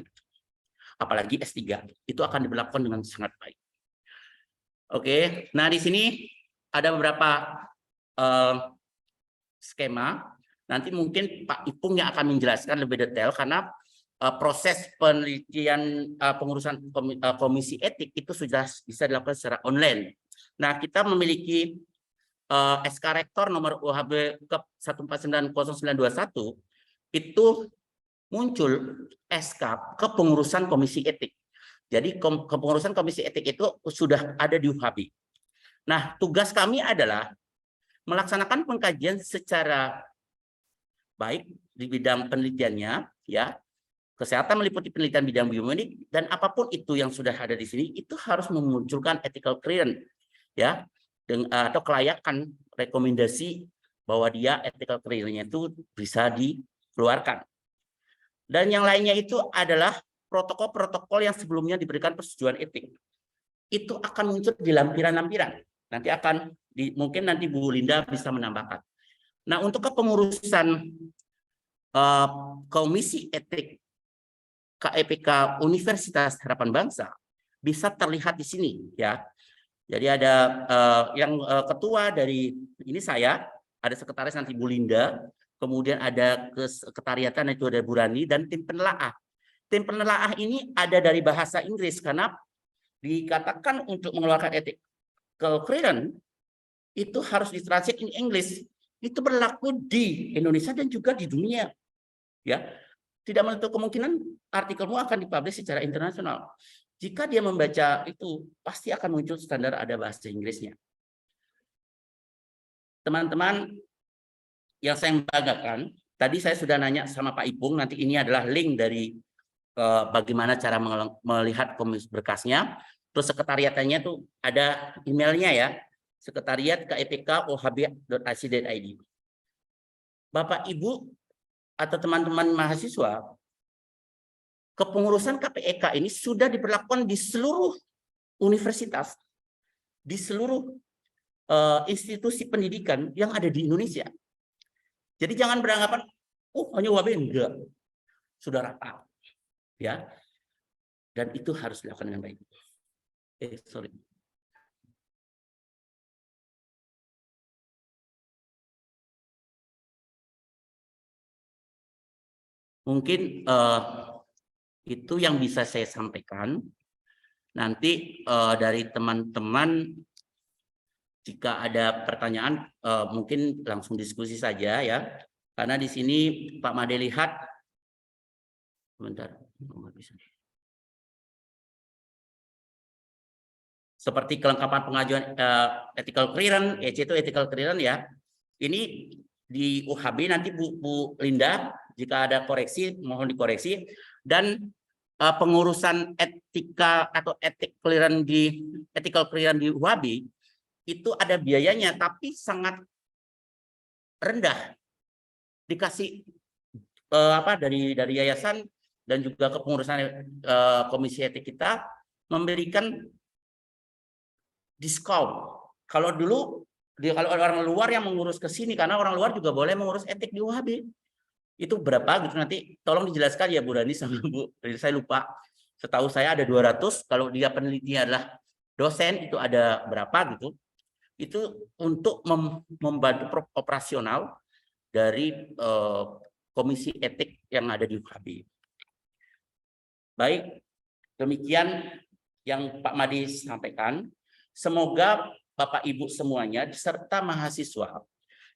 Apalagi S3, itu akan diberlakukan dengan sangat baik. Oke, nah di sini ada beberapa skema. Nanti mungkin Pak Ipung yang akan menjelaskan lebih detail karena proses penelitian pengurusan komisi etik itu sudah bisa dilakukan secara online. Nah, kita memiliki SK Rektor nomor UHB ke 1490921 itu muncul SK kepengurusan komisi etik. Jadi kepengurusan komisi etik itu sudah ada di UHB. Nah, tugas kami adalah melaksanakan pengkajian secara baik di bidang penelitiannya, ya, kesehatan meliputi penelitian bidang biomedik dan apapun itu yang sudah ada di sini itu harus memunculkan ethical clearance, ya, atau kelayakan rekomendasi bahwa dia ethical clearance itu bisa dikeluarkan. Dan yang lainnya itu adalah protokol-protokol yang sebelumnya diberikan persetujuan etik. Itu akan muncul di lampiran-lampiran. Nanti akan mungkin nanti Bu Linda bisa menambahkan. Nah, untuk kepengurusan komisi etik KEPK Universitas Harapan Bangsa bisa terlihat di sini, ya. Jadi ada yang ketua dari ini saya, ada sekretaris nanti Bu Linda, kemudian ada kesekretariatan itu ada Bu Rani dan tim penelaah. Tim penelaah ini ada dari bahasa Inggris karena dikatakan untuk mengeluarkan ethical clearance itu harus ditranslate in English. Itu berlaku di Indonesia dan juga di dunia. Ya, tidak menutup kemungkinan artikelmu akan dipublish secara internasional. Jika dia membaca itu, pasti akan muncul standar ada bahasa Inggrisnya. Teman-teman yang saya banggakan, tadi saya sudah nanya sama Pak Ipung, nanti ini adalah link dari bagaimana cara melihat komisi berkasnya. Terus sekretariatannya tuh ada emailnya ya, sekretariat@kepk.ohb.ac.id. Bapak Ibu atau teman-teman mahasiswa, kepengurusan KPEK ini sudah diberlakukan di seluruh universitas, di seluruh institusi pendidikan yang ada di Indonesia. Jadi jangan beranggapan, oh hanya UHB, enggak, sudah rata, ya. Dan itu harus dilakukan dengan baik. Sorry. Mungkin itu yang bisa saya sampaikan. Nanti dari teman-teman jika ada pertanyaan mungkin langsung diskusi saja ya. Karena di sini Pak Made lihat, sebentar, seperti kelengkapan pengajuan ethical clearance, EC itu ethical clearance ya. Ini di UHB nanti Bu Linda, jika ada koreksi mohon dikoreksi. Dan pengurusan etika atau ethical clearance di UHB itu ada biayanya, tapi sangat rendah. Dikasih dari yayasan dan juga kepengurusan komisi etik kita memberikan diskon. Kalau dulu kalau orang luar yang mengurus ke sini, karena orang luar juga boleh mengurus etik di UHB. Itu berapa gitu, nanti tolong dijelaskan ya Bu Rani sama Bu. Saya lupa. Setahu saya ada 200, kalau dia penelitinya adalah dosen itu ada berapa gitu. Itu untuk membantu operasional dari komisi etik yang ada di UHB. Baik, demikian yang Pak Made sampaikan. Semoga Bapak Ibu semuanya serta mahasiswa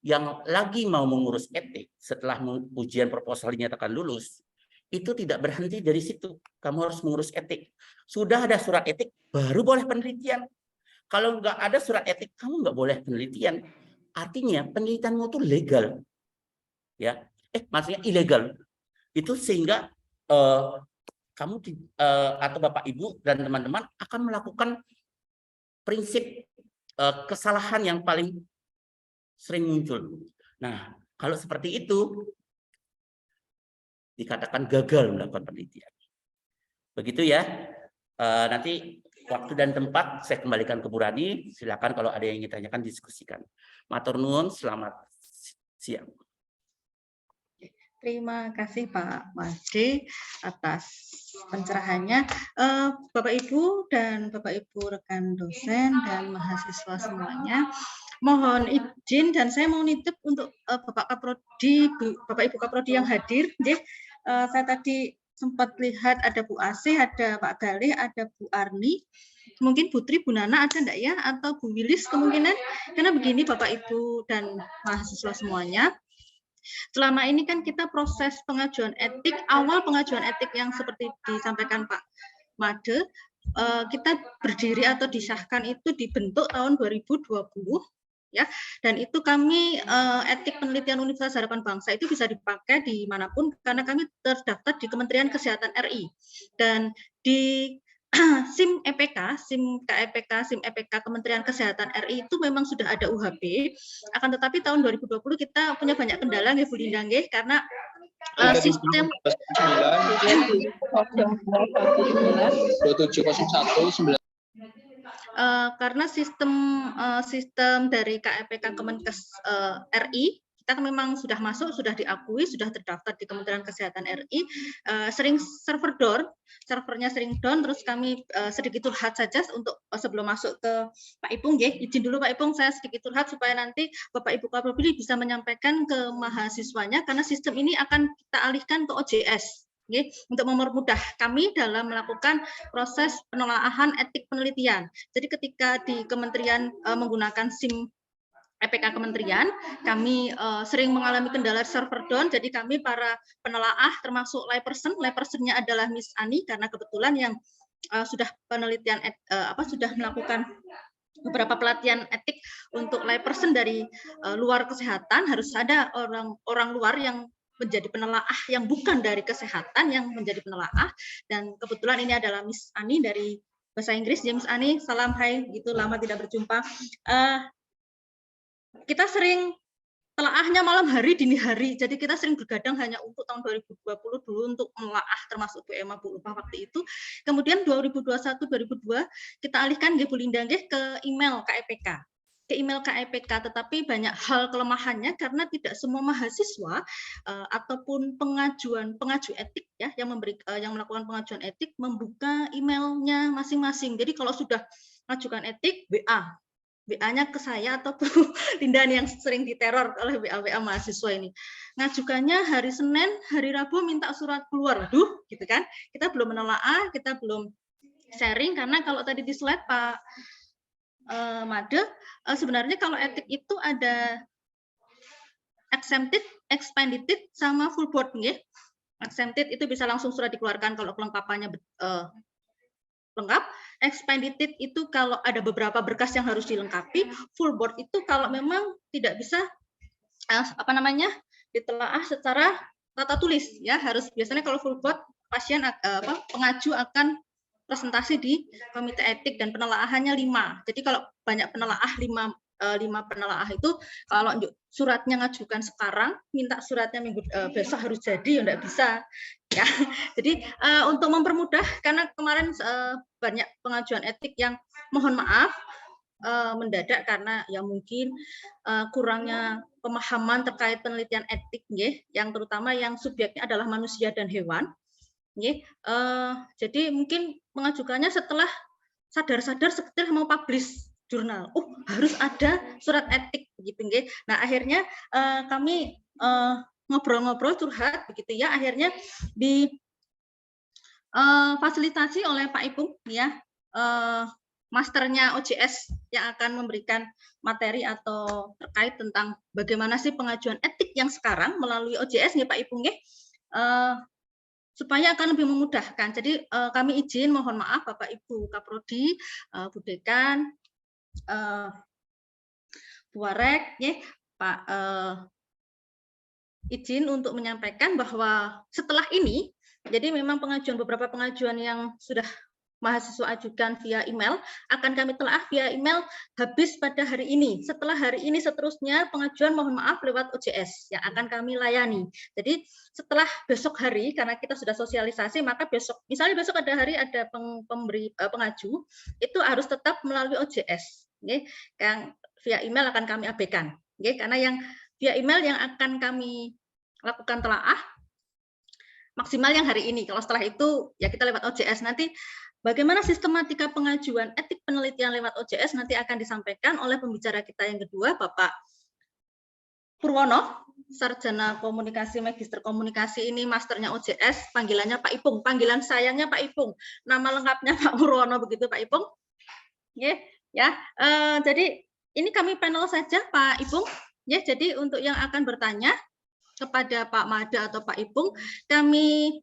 yang lagi mau mengurus etik setelah ujian proposal dinyatakan lulus, itu tidak berhenti dari situ. Kamu harus mengurus etik. Sudah ada surat etik, baru boleh penelitian. Kalau nggak ada surat etik, kamu nggak boleh penelitian. Artinya penelitianmu itu legal. Ya, maksudnya ilegal. Itu sehingga kamu atau Bapak Ibu dan teman-teman akan melakukan prinsip kesalahan yang paling sering muncul. Nah, kalau seperti itu dikatakan gagal melakukan penelitian. Begitu ya. Nanti waktu dan tempat saya kembalikan ke Bu Rani. Silakan kalau ada yang ingin ditanyakan diskusikan. Matur nuwun, selamat siang. Terima kasih Pak Made atas pencerahannya. Bapak Ibu dan Bapak Ibu rekan dosen dan mahasiswa semuanya, mohon izin dan saya mau nitip untuk Bapak Kaprodi, Bapak Ibu Kaprodi yang hadir. Saya tadi sempat lihat ada Bu Asih, ada Pak Galih, ada Bu Arni. Mungkin Putri, Bu Nana ada enggak ya? Atau Bu Wilis kemungkinan? Karena begini Bapak Ibu dan mahasiswa semuanya, selama ini kan kita proses pengajuan etik, awal pengajuan etik yang seperti disampaikan Pak Made, kita berdiri atau disahkan itu dibentuk tahun 2020 ya, dan itu kami etik penelitian Universitas Harapan Bangsa itu bisa dipakai dimanapun karena kami terdaftar di Kementerian Kesehatan RI dan di SIM EPK, SIM KEPK, SIM EPK Kementerian Kesehatan RI itu memang sudah ada UHB, akan tetapi tahun 2020 kita punya banyak kendala nggih Bu Linda nggih, karena sistem 2701 karena sistem dari KEPK Kemenkes RI kita memang sudah masuk, sudah diakui, sudah terdaftar di Kementerian Kesehatan RI, sering servernya sering down, terus kami sedikit curhat saja untuk sebelum masuk ke Pak Ipung, ya. Izin dulu Pak Ipung, saya sedikit curhat supaya nanti Bapak Ibu Kaprodi bisa menyampaikan ke mahasiswanya, karena sistem ini akan kita alihkan ke OJS. Untuk mempermudah kami dalam melakukan proses penelaahan etik penelitian. Jadi ketika di kementerian menggunakan SIM EPK kementerian, kami sering mengalami kendala server down, jadi kami para penelaah termasuk laypersonnya adalah Miss Ani, karena kebetulan yang sudah penelitian sudah melakukan beberapa pelatihan etik untuk layperson dari luar kesehatan, harus ada orang luar yang menjadi penelaah yang bukan dari kesehatan yang menjadi penelaah, dan kebetulan ini adalah Miss Ani dari bahasa Inggris. Miss Ani, salam hai, gitu lama tidak berjumpa. Kita sering telaahnya malam hari, dini hari, jadi kita sering bergadang hanya untuk tahun 2020 dulu untuk menelaah termasuk BMA Bu Lupa waktu itu. Kemudian 2021-2022 kita alihkan Bu Linda ke email KEPK. Ke email KEPK, tetapi banyak hal kelemahannya karena tidak semua mahasiswa ataupun pengaju etik ya yang melakukan pengajuan etik membuka emailnya masing-masing. Jadi kalau sudah mengajukan etik, WA WA-nya ke saya atau Bu Linda yang sering diteror oleh WA mahasiswa ini. Ngajukannya hari Senin, hari Rabu minta surat keluar. Waduh, gitu kan. Kita belum menelaah, kita belum sharing, karena kalau tadi di slide Pak Made, sebenarnya kalau etik itu ada exempted, expedited, sama full board. Exempted itu bisa langsung surat dikeluarkan kalau kelengkapannya lengkap. Expedited itu kalau ada beberapa berkas yang harus dilengkapi. Full board itu kalau memang tidak bisa ditelaah secara tata tulis, ya. Harus biasanya kalau full board pasien pengaju akan presentasi di komite etik dan penelaahannya 5. Jadi kalau banyak penelaah 5 penelaah itu, kalau suratnya ngajukan sekarang, minta suratnya minggu besok harus jadi, ya enggak bisa, ya. Jadi untuk mempermudah, karena kemarin banyak pengajuan etik yang mohon maaf mendadak karena ya mungkin kurangnya pemahaman terkait penelitian etik, yang terutama yang subjeknya adalah manusia dan hewan. Jadi mungkin mengajukannya setelah sadar-sadar setelah mau publish jurnal, harus ada surat etik begitu, Nah akhirnya kami ngobrol-ngobrol curhat begitu, ya. Akhirnya difasilitasi oleh Pak Ipung, ya, masternya OJS yang akan memberikan materi atau terkait tentang bagaimana sih pengajuan etik yang sekarang melalui OJS, Pak Ipung, supaya akan lebih memudahkan. Jadi kami izin, mohon maaf Bapak Ibu Kaprodi, Bu Dekan, Bu Warek, Pak, izin untuk menyampaikan bahwa setelah ini, jadi memang beberapa pengajuan yang sudah mahasiswa ajukan via email akan kami telaah via email habis pada hari ini. Setelah hari ini seterusnya pengajuan mohon maaf lewat OJS yang akan kami layani. Jadi setelah besok hari, karena kita sudah sosialisasi, maka besok, misalnya besok ada hari ada pengaju, itu harus tetap melalui OJS. Yang via email akan kami abaikan. Karena yang via email yang akan kami lakukan telaah maksimal yang hari ini. Kalau setelah itu ya kita lewat OJS. Nanti bagaimana sistematika pengajuan etik penelitian lewat OJS nanti akan disampaikan oleh pembicara kita yang kedua, Bapak Purwono, sarjana komunikasi, magister komunikasi, ini masternya OJS, panggilannya Pak Ipung, panggilan sayangnya Pak Ipung, nama lengkapnya Pak Purwono, begitu Pak Ipung. Jadi ini kami panel saja Pak Ipung. Jadi untuk yang akan bertanya kepada Pak Made atau Pak Ipung, kami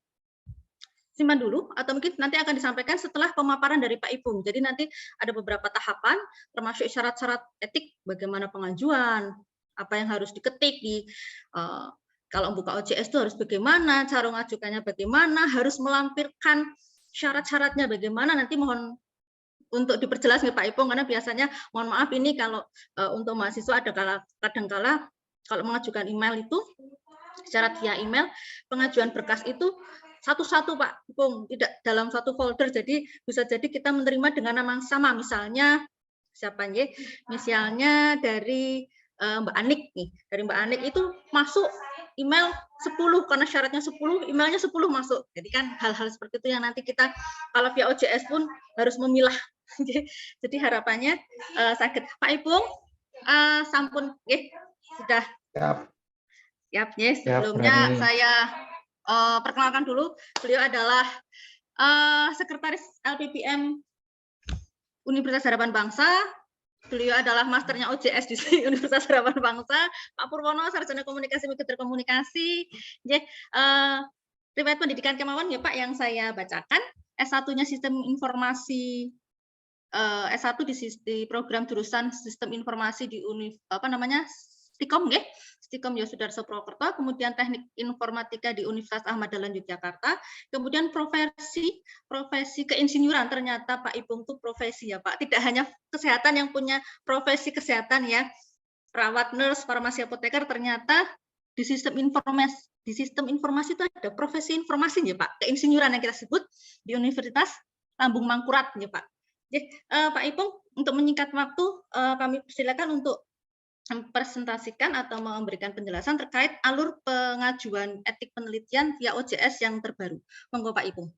simpan dulu, atau mungkin nanti akan disampaikan setelah pemaparan dari Pak Ipung. Jadi nanti ada beberapa tahapan, termasuk syarat-syarat etik, bagaimana pengajuan, apa yang harus diketik kalau buka OJS itu harus bagaimana, cara mengajukannya bagaimana, harus melampirkan syarat-syaratnya bagaimana, nanti mohon untuk diperjelas nih Pak Ipung, karena biasanya, mohon maaf ini kalau untuk mahasiswa ada kadang-kala kalau mengajukan email itu, syarat via email, pengajuan berkas itu satu-satu Pak Ipung, tidak dalam satu folder, jadi bisa jadi kita menerima dengan nama yang sama, misalnya siapa misalnya dari Mbak Anik nih, dari Mbak Anik itu masuk email 10 karena syaratnya 10, emailnya 10 masuk. Jadi kan hal-hal seperti itu yang nanti kita kalau via OJS pun harus memilah. Jadi harapannya sakit. Pak Ipung, sampun sudah siap sebelumnya saya perkenalkan dulu, beliau adalah sekretaris LPPM Universitas Harapan Bangsa. Beliau adalah masternya OJS di Universitas Harapan Bangsa. Pak Purwono, sarjana komunikasi, magister komunikasi. Riwayat pendidikan kemauan ya Pak yang saya bacakan. S1-nya sistem informasi, S1 di program jurusan sistem informasi di Stikom, Stikom Yosudarso Purwokerto, kemudian teknik informatika di Universitas Ahmad Dahlan Yogyakarta, kemudian profesi keinsinyuran. Ternyata Pak Ipung itu profesi ya Pak, tidak hanya kesehatan yang punya profesi kesehatan ya, perawat, nurse, farmasi, apoteker, ternyata di sistem informasi itu ada profesi informasi ya Pak, keinsinyuran yang kita sebut di Universitas Lambung Mangkurat ya Pak. Jadi, Pak Ipung, untuk menyingkat waktu, kami persilakan untuk mempresentasikan atau memberikan penjelasan terkait alur pengajuan etik penelitian via OJS yang terbaru. Monggo Pak Ipung.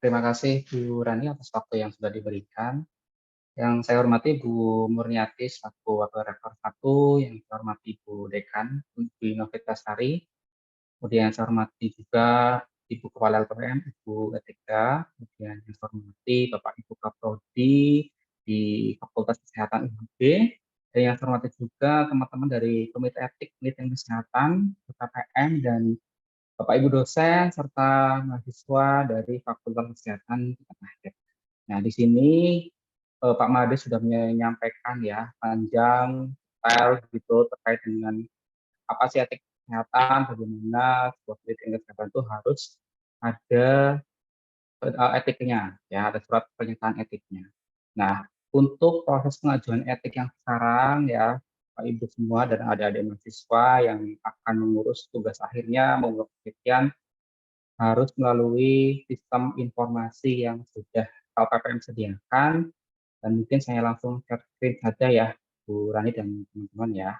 Terima kasih Bu Rani atas waktu yang sudah diberikan. Yang saya hormati Bu Murniati selaku Wakil Rektor 1, yang saya hormati Bu Dekan, Bu Novitasari, kemudian saya hormati juga Ibu Kepala LPM, Ibu Etika, kemudian yang saya hormati Bapak Ibu Kaprodi di Fakultas Kesehatan UHB, dan yang saya hormati juga teman-teman dari Komite Etik Penelitian Kesehatan, KPM, dan Bapak Ibu dosen, serta mahasiswa dari Fakultas Kesehatan. Nah, di sini Pak Made sudah menyampaikan ya panjang detail gitu terkait dengan apa sih etik kesehatan, bagaimana sebuah penelitian kesehatan itu harus ada etiknya, ya ada surat pernyataan etiknya. Nah, untuk proses pengajuan etik yang sekarang ya Pak Ibu semua dan adik-adik mahasiswa yang akan mengurus tugas akhirnya membuat penelitian harus melalui sistem informasi yang sudah LPPM sediakan. Dan mungkin saya langsung share screen saja ya, Bu Rani dan teman-teman ya.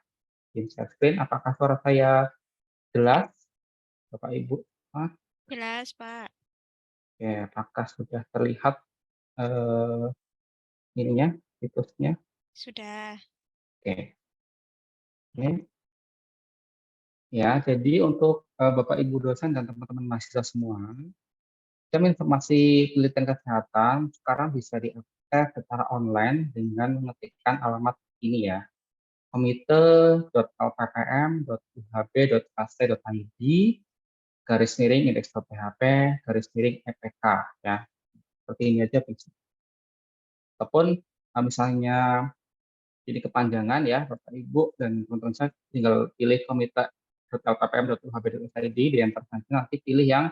Di share screen, apakah suara saya jelas, Bapak Ibu? Jelas, Pak. Oke, apakah sudah terlihat ininya, situsnya? Sudah. Oke. Oke. Ya, jadi untuk Bapak Ibu dosen dan teman-teman mahasiswa semua, sistem informasi penelitian kesehatan sekarang bisa diakses secara online dengan mengetikkan alamat ini ya, komite.lppm.uhb.ac.id /indeks.php /EPK ya. Seperti ini aja bisa. Ataupun misalnya jadi kepanjangan ya Bapak Ibu dan teman-teman saya tinggal pilih komite.lppm.uhb.ac.id di enter saja, nanti pilih yang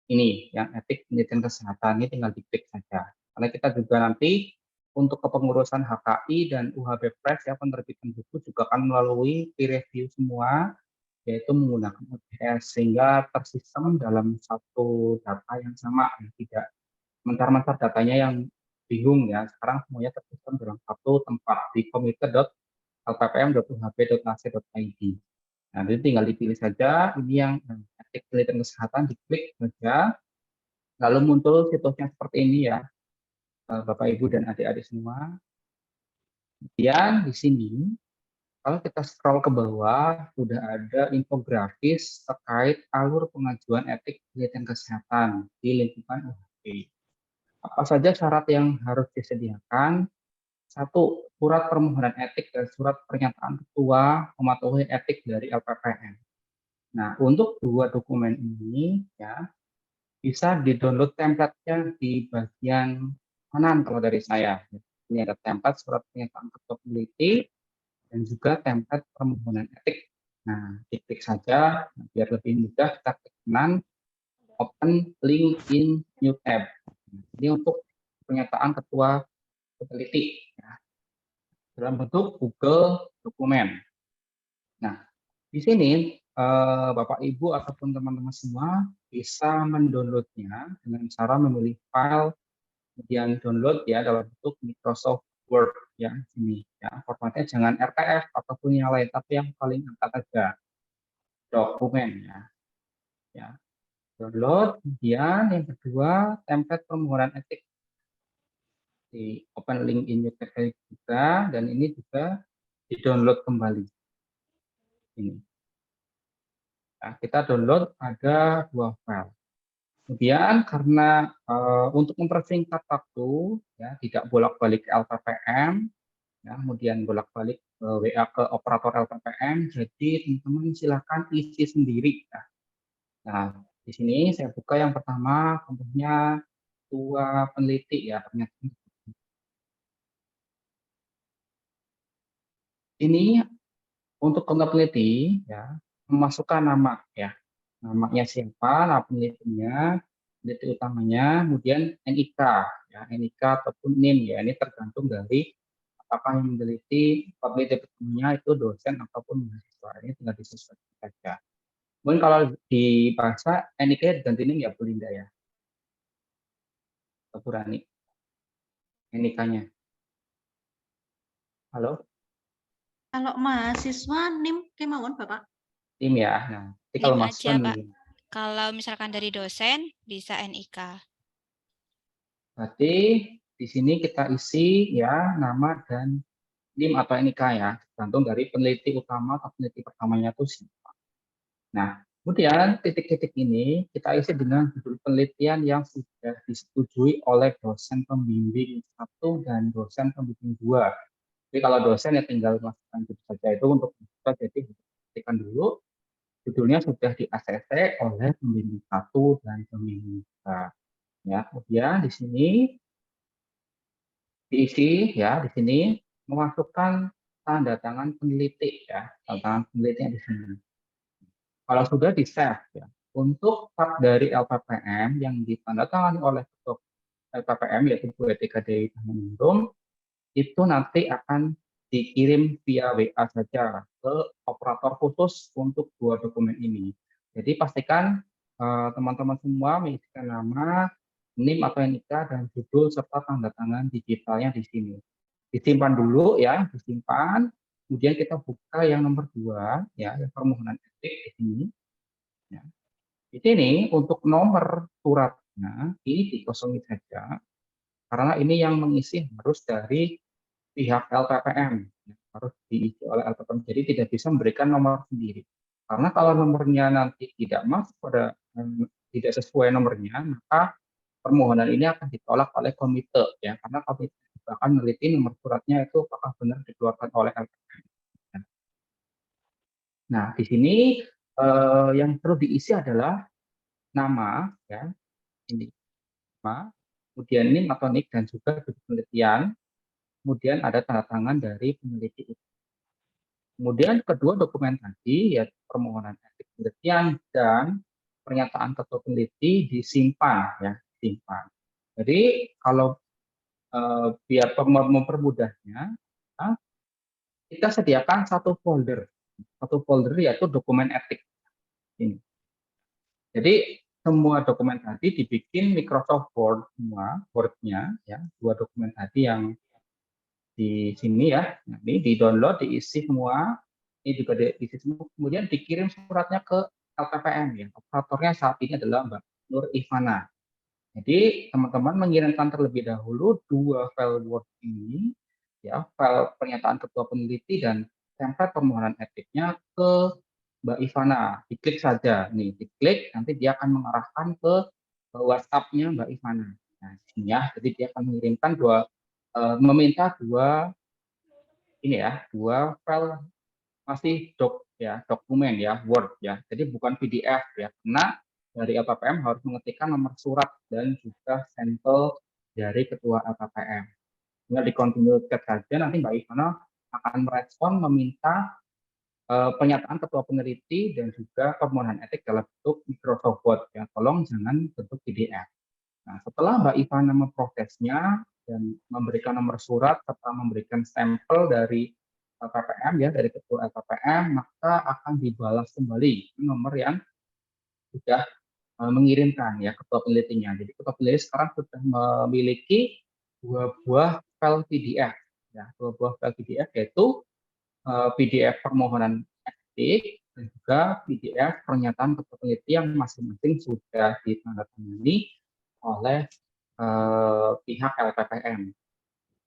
ini yang etik penelitian kesehatan, ini tinggal diklik saja. Karena kita juga nanti untuk kepengurusan HKI dan UHB Press ya penerbitan buku juga akan melalui peer review semua, yaitu menggunakan OJS sehingga tersistem dalam satu data yang sama, tidak mentar-mentar datanya yang bingung ya. Sekarang semuanya tersistem dalam satu tempat di komite.lppm.uhb.ac.id. Nah, jadi tinggal dipilih saja ini yang etik penelitian kesehatan, diklik saja, lalu muncul situsnya seperti ini ya, Bapak Ibu dan adik-adik semua. Kemudian di sini kalau kita scroll ke bawah, sudah ada infografis terkait alur pengajuan etik penelitian kesehatan di lingkungan UHB. Apa saja syarat yang harus disediakan? 1. Surat permohonan etik dan surat pernyataan ketua mematuhi etik dari LPPM. Nah, untuk dua dokumen ini ya bisa di-download template-nya di bagian kanan kalau dari saya. Ini ada template surat pernyataan ketua peneliti dan juga template permohonan etik. Nah, diklik saja biar lebih mudah, kita klik kanan, open link in new tab. Ini untuk pernyataan ketua peneliti ya, dalam bentuk Google dokumen. Nah, di sini Bapak Ibu ataupun teman-teman semua bisa mendownloadnya dengan cara memilih file kemudian download ya dalam bentuk Microsoft Word ya sini ya, formatnya jangan RTF ataupun yang lain tapi yang paling angkat aja dokumen ya download. Kemudian yang kedua template permohonan etik di open link in new tab juga, dan ini juga di download kembali ini. Nah, kita download ada 2 file. Kemudian karena untuk mempersingkat waktu ya tidak bolak-balik ke LPPM ya, kemudian bolak-balik WA ke operator LPPM, jadi teman-teman silakan isi sendiri ya. Nah, di sini saya buka yang pertama contohnya ketua peneliti ya, ternyata ini untuk ketua peneliti ya memasukkan nama ya, namanya siapa, nama penelitinya, peneliti utamanya, kemudian NIK ya, NIK ataupun NIM ya, ini tergantung dari apakah yang meneliti peneliti utamanya itu dosen ataupun mahasiswa, ini tinggal disesuaikan saja. Kemudian kalau di bahasa NIK ganti NIM ya Bu Linda ya, Bu Rani, NIK-nya. Halo? Kalau mahasiswa NIM kemauan Bapak? NIM ya. Nah, jadi kalau NIM mahasiswa aja, Pak. NIM. Kalau misalkan dari dosen, bisa NIK. Berarti Di sini kita isi ya nama dan NIM atau NIK ya, tergantung dari peneliti utama atau peneliti pertamanya itu siapa. Nah, kemudian titik-titik ini kita isi dengan judul penelitian yang sudah disetujui oleh dosen pembimbing 1 dan dosen pembimbing 2. Jadi kalau dosen ya tinggal masukkan judul saja itu untuk kita, jadi ketikkan dulu judulnya sudah di-ACC oleh pembimbing 1 dan pembimbing 2. Ya, kemudian di sini diisi ya, di sini memasukkan tanda tangan peneliti ya, tanda tangan penelitinya di sini. Kalau sudah di-save ya, untuk tab dari LPPM yang ditandatangani oleh ketua LPPM yaitu Bu Etika Dewi Tahanungrum, itu nanti akan dikirim via WA saja ke operator khusus untuk 2 dokumen ini. Jadi pastikan teman-teman semua mengisikan nama, NIM atau NIK dan judul serta tanda tangan digitalnya di sini. Disimpan dulu ya, disimpan. Kemudian kita buka yang nomor 2 ya, yang permohonan etik di sini. Ya. Di sini untuk nomor suratnya ini dikosongi saja karena ini yang mengisi harus dari pihak LPPM, ya, harus diisi oleh LPPM. Jadi tidak bisa memberikan nomor sendiri. Karena kalau nomornya nanti tidak masuk pada tidak sesuai nomornya, maka permohonan ini akan ditolak oleh komite ya, karena komite akan meneliti nomor suratnya itu apakah benar dikeluarkan oleh LPPM. Nah, di sini yang perlu diisi adalah nama ya, ini nama, kemudian NIM atau NIK dan juga judul penelitian, kemudian ada tanda tangan dari peneliti itu. Kemudian kedua dokumen tadi yaitu permohonan etik penelitian dan pernyataan ketua peneliti disimpan ya, disimpan. Jadi kalau biar mempermudahnya, kita sediakan satu folder yaitu dokumen etik ini. Jadi semua dokumen tadi dibikin Microsoft Word semua, Word-nya ya, 2 dokumen tadi yang di sini ya, nah, ini di-download, diisi semua, ini juga diisi semua, kemudian dikirim suratnya ke LPPM ya. Operatornya saat ini adalah Mbak Nur Ivana. Jadi teman-teman mengirimkan terlebih dahulu 2 file Word ini, ya, file pernyataan ketua peneliti dan template permohonan etiknya ke Mbak Ivana. Diklik saja, nih, diklik, nanti dia akan mengarahkan ke WhatsApp-nya Mbak Ivana. Nah, sini ya, jadi dia akan mengirimkan meminta 2 ini ya, 2 file masih dokumen ya, Word ya. Jadi bukan PDF ya, karena dari LPPM harus mengetikkan nomor surat dan juga sampel dari ketua LPPM. Tinggal di continue chat saja, nanti Mbak Ivana akan merespon meminta pernyataan ketua peneliti dan juga permohonan etik dalam bentuk Microsoft Word ya. Tolong jangan bentuk PDF. Nah, setelah Mbak Ivana memprosesnya dan memberikan nomor surat serta memberikan sampel dari LPPM ya, dari ketua LPPM, maka akan dibalas kembali nomor yang sudah mengirimkan ya ketua penelitinya. Jadi ketua peneliti sekarang sudah memiliki 2 buah file PDF ya, 2 buah file PDF yaitu PDF permohonan etik dan juga PDF pernyataan ketua peneliti yang masing-masing sudah ditandatangani oleh pihak LPPM.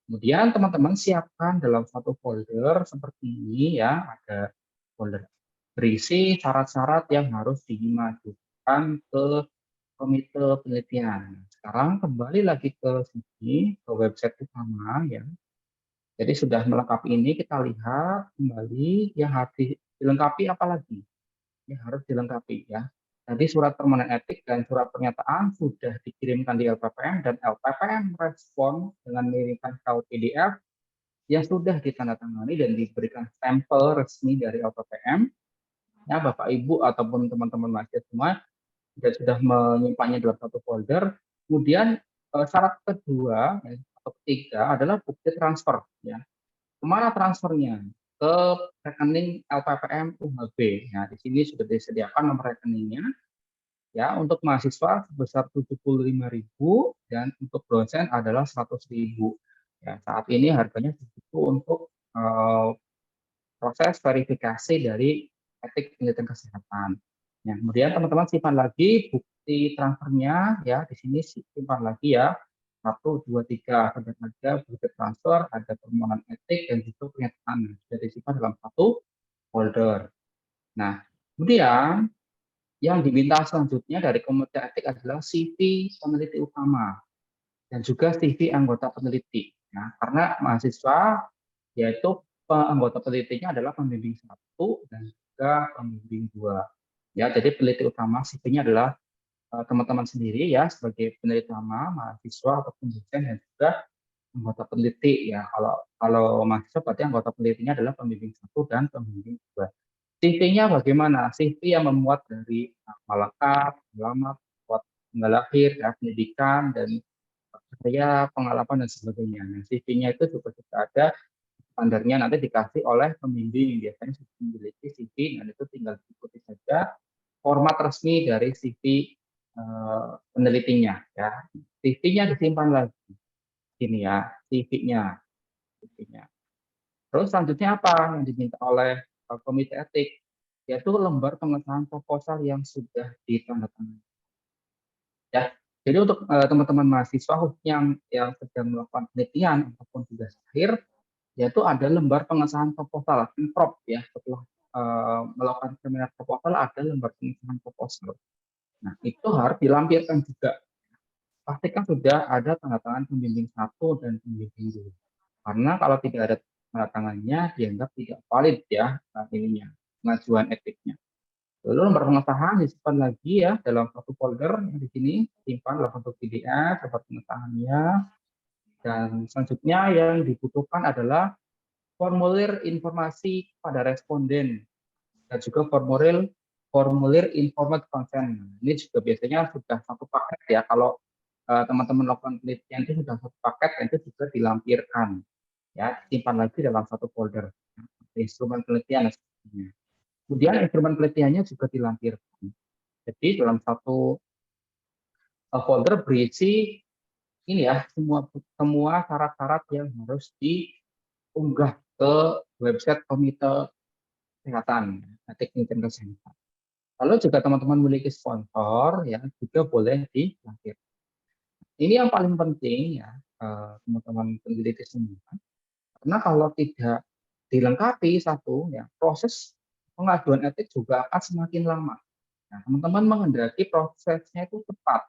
Kemudian teman-teman siapkan dalam satu folder seperti ini ya, ada folder berisi syarat-syarat yang harus dimajukan ke komite penelitian. Sekarang kembali lagi ke sini, ke website utama ya. Jadi sudah melengkapi ini, kita lihat kembali yang harus dilengkapi apa lagi? Yang harus dilengkapi ya. Tadi surat permohonan etik dan surat pernyataan sudah dikirimkan di LPPM dan LPPM respon dengan mengirimkan file PDF yang sudah ditandatangani dan diberikan sampel resmi dari LPPM. Ya, Bapak Ibu ataupun teman-teman mahasiswa semua sudah menyimpannya dalam satu folder. Kemudian syarat kedua atau ketiga adalah bukti transfer ya. Kemana transfernya? Ke rekening LPPM UHB. Nah, di sini sudah disediakan nomor rekeningnya. Ya, untuk mahasiswa sebesar 75.000 dan untuk dosen adalah 100.000. Ya, saat ini harganya segitu untuk proses verifikasi dari etik penelitian kesehatan. Ya, kemudian teman-teman simpan lagi bukti transfernya ya, di sini simpan lagi ya. 1, 2, 3. Ada bukti transfer, ada permohonan etik, dan juga pernyataan. Jadi disimpan dalam satu folder. Nah, kemudian yang diminta selanjutnya dari komite etik adalah CV peneliti utama dan juga CV anggota peneliti. Nah, karena mahasiswa yaitu anggota penelitinya adalah pembimbing 1 dan juga pembimbing 2. Ya, jadi peneliti utama CV-nya adalah teman-teman sendiri ya sebagai peneliti utama, mahasiswa ataupun dosen dan juga anggota peneliti ya. Kalau mahasiswa berarti anggota penelitinya adalah pembimbing 1 dan pembimbing 2. CV-nya bagaimana? CV yang memuat dari nama lengkap, alamat, buat tanggal lahir, ya, pendidikan, dan saya pengalaman dan sebagainya. Nah, CV-nya itu juga ada standarnya nanti dikasih oleh pembimbing. Biasanya sudah memiliki CV dan itu tinggal diikuti saja format resmi dari CV penelitinya. Ya. CV-nya disimpan lagi. Ini ya, CV-nya. Terus selanjutnya apa yang diminta oleh komite etik? Yaitu lembar pengesahan proposal yang sudah ditandatangani. Ya, jadi untuk teman-teman mahasiswa yang sedang melakukan penelitian ataupun tugas akhir, yaitu ada lembar pengesahan proposal, prop ya, setelah melakukan seminar proposal ada lembar pengesahan proposal. Nah, itu harus dilampirkan juga. Pastikan sudah ada tanda tangan pembimbing 1 dan pembimbing 2. Karena kalau tidak ada tanda tangannya dianggap tidak valid ya pengajuan etiknya. Lalu lembar pengesahan disimpan lagi ya dalam satu folder yang di sini simpan dalam bentuk PDF lembar pengesahannya, dan selanjutnya yang dibutuhkan adalah formulir informasi pada responden dan juga formulir informed consent. Ini juga biasanya sudah satu paket ya, kalau teman-teman melakukan penelitian itu sudah satu paket dan itu juga dilampirkan ya, simpan lagi dalam satu folder instrumen penelitian dan sebagainya. Kemudian instrumen penelitiannya juga dilampirkan. Jadi dalam satu folder berisi ini ya semua syarat-syarat yang harus diunggah ke website komite kesehatan, etik dan kesehatan. Lalu juga teman-teman memiliki sponsor ya juga boleh dilampirkan. Ini yang paling penting ya teman-teman peneliti semua. Karena kalau tidak dilengkapi satu, ya proses pengajuan etik juga akan semakin lama. Nah, teman-teman menghendaki prosesnya itu cepat.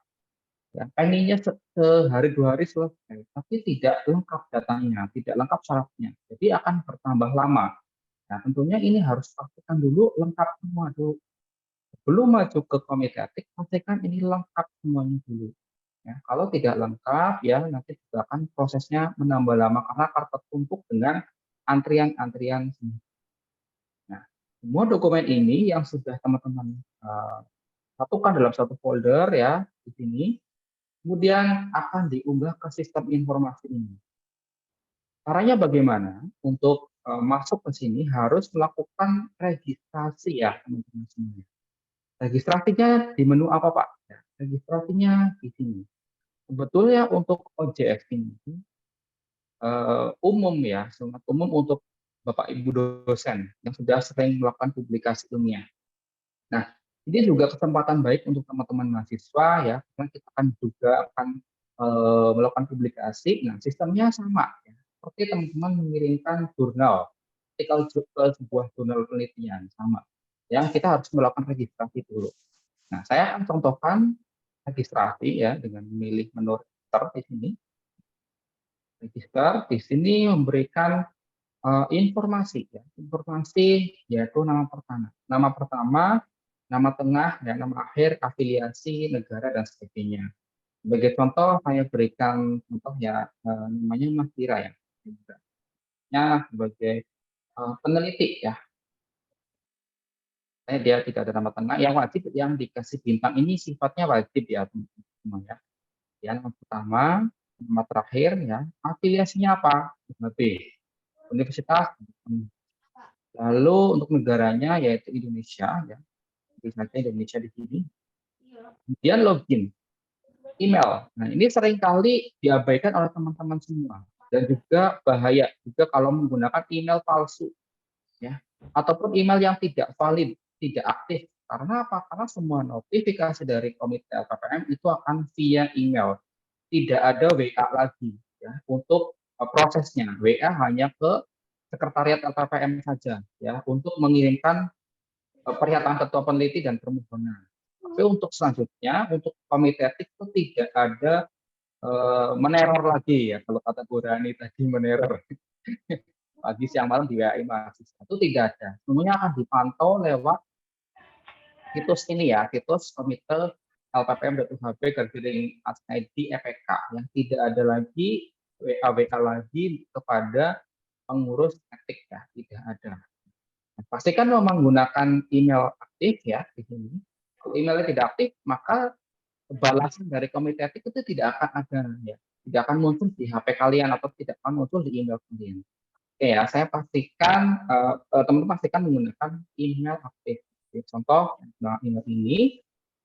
Ya, pengennya sehari 2 hari selesai, tapi tidak lengkap datanya, tidak lengkap syaratnya. Jadi akan bertambah lama. Nah, tentunya ini harus pastikan dulu lengkap semua dulu. Sebelum maju ke komite etik, pastikan ini lengkap semuanya dulu. Ya, kalau tidak lengkap, ya nanti juga akan prosesnya menambah lama karena akan tertumpuk dengan antrian-antrian. Nah, semua dokumen ini yang sudah teman-teman satukan dalam satu folder ya di sini, kemudian akan diunggah ke sistem informasi ini. Caranya bagaimana? Untuk masuk ke sini harus melakukan registrasi ya teman-teman semua. Registrasinya di menu apa Pak? Ya, registrasinya di sini. Sebetulnya untuk OJS ini umum ya, sangat umum untuk Bapak Ibu dosen yang sudah sering melakukan publikasi ilmiah. Nah, ini juga kesempatan baik untuk teman-teman mahasiswa ya, karena kita akan melakukan publikasi. Nah, sistemnya sama ya, seperti teman-teman mengirimkan jurnal, artikel ke sebuah jurnal penelitian sama. Ya, kita harus melakukan registrasi dulu. Nah, saya akan contohkan registrasi ya dengan memilih menu register di sini. Register di sini memberikan informasi ya, informasi yaitu nama pertama, nama tengah, ya, nama akhir, afiliasi, negara dan sebagainya. Sebagai contoh saya berikan contoh ya namanya Mas Tira ya, sebagai peneliti ya. Dia tidak ada nama tengah, yang wajib yang dikasih bintang ini sifatnya wajib ya teman-teman ya. Ya, nama pertama, nama terakhir ya, afiliasinya apa? B. Universitas. Lalu untuk negaranya yaitu Indonesia ya. Misalnya Indonesia di sini. Kemudian login email. Nah, ini seringkali diabaikan oleh teman-teman semua dan juga bahaya juga kalau menggunakan email palsu ya ataupun email yang tidak valid, tidak aktif. Karena apa? Karena semua notifikasi dari komite LKPM itu akan via email. tidak ada WA lagi ya untuk prosesnya. WA hanya ke sekretariat LPPM saja ya untuk mengirimkan pernyataan ketua peneliti dan permohonan. Tapi untuk selanjutnya untuk komite etik itu tidak ada meneror lagi ya, kalau kata Bu Rani tadi meneror pagi siang malam di WA mahasiswa itu tidak ada. Semuanya akan dipantau lewat situs ini ya, situs komite lppm.uhb/id EPK yang tidak ada lagi WA lagi kepada pengurus etik ya, tidak ada. Nah, pastikan menggunakan email aktif ya di sini. Kalau emailnya tidak aktif, maka balasan dari komite etik itu tidak akan ada ya, tidak akan muncul di HP kalian atau tidak akan muncul di email kalian. Oke ya, saya pastikan teman-teman pastikan menggunakan email aktif. Contoh email ini.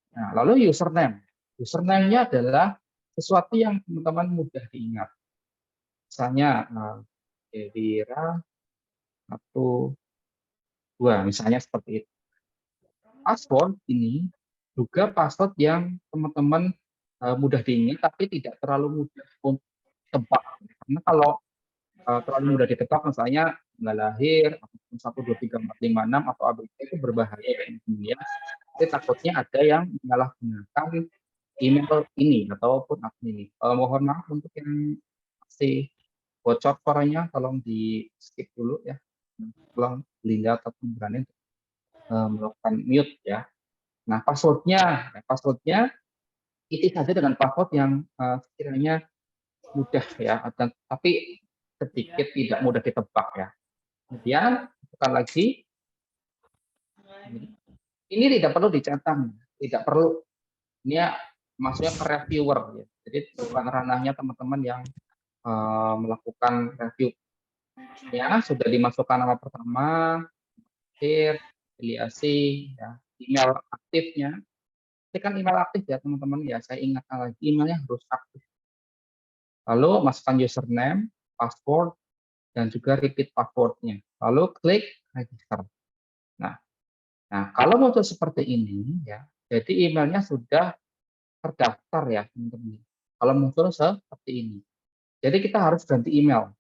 Nah, lalu username. Username-nya adalah sesuatu yang teman-teman mudah diingat. Misalnya Devira 12 misalnya seperti itu. Password ini juga password yang teman-teman mudah diingat tapi tidak terlalu mudah untuk tebak. Karena kalau terlalu mudah ditebak misalnya tanggal lahir ataupun 1, 2, 3, 4, 5, 6 atau ABC itu berbahaya ya. Tapi takutnya ada yang menyalahgunakan email ini ataupun akun ini. Mohon maaf untuk yang masih bocor suaranya, tolong di skip dulu ya. Tolong Linda ataupun Berani melakukan mute ya. Nah, passwordnya isi saja dengan password yang sekiranya mudah ya, tapi sedikit tidak mudah ditebak ya. Kemudian bukan lagi ini tidak perlu dicentang, tidak perlu ini ya, maksudnya ke reviewer ya. Jadi bukan ranahnya teman-teman yang melakukan review. Ya, sudah dimasukkan nama pertama, akhir, afiliasi, ya, email aktifnya. Ini kan email aktif ya teman-teman ya, saya ingatkan lagi emailnya harus aktif. Lalu masukkan username, password, dan juga repeat password-nya. Lalu klik register. Nah, kalau muncul seperti ini ya, jadi emailnya sudah terdaftar ya teman-teman. Kalau muncul seperti ini. Jadi kita harus ganti email.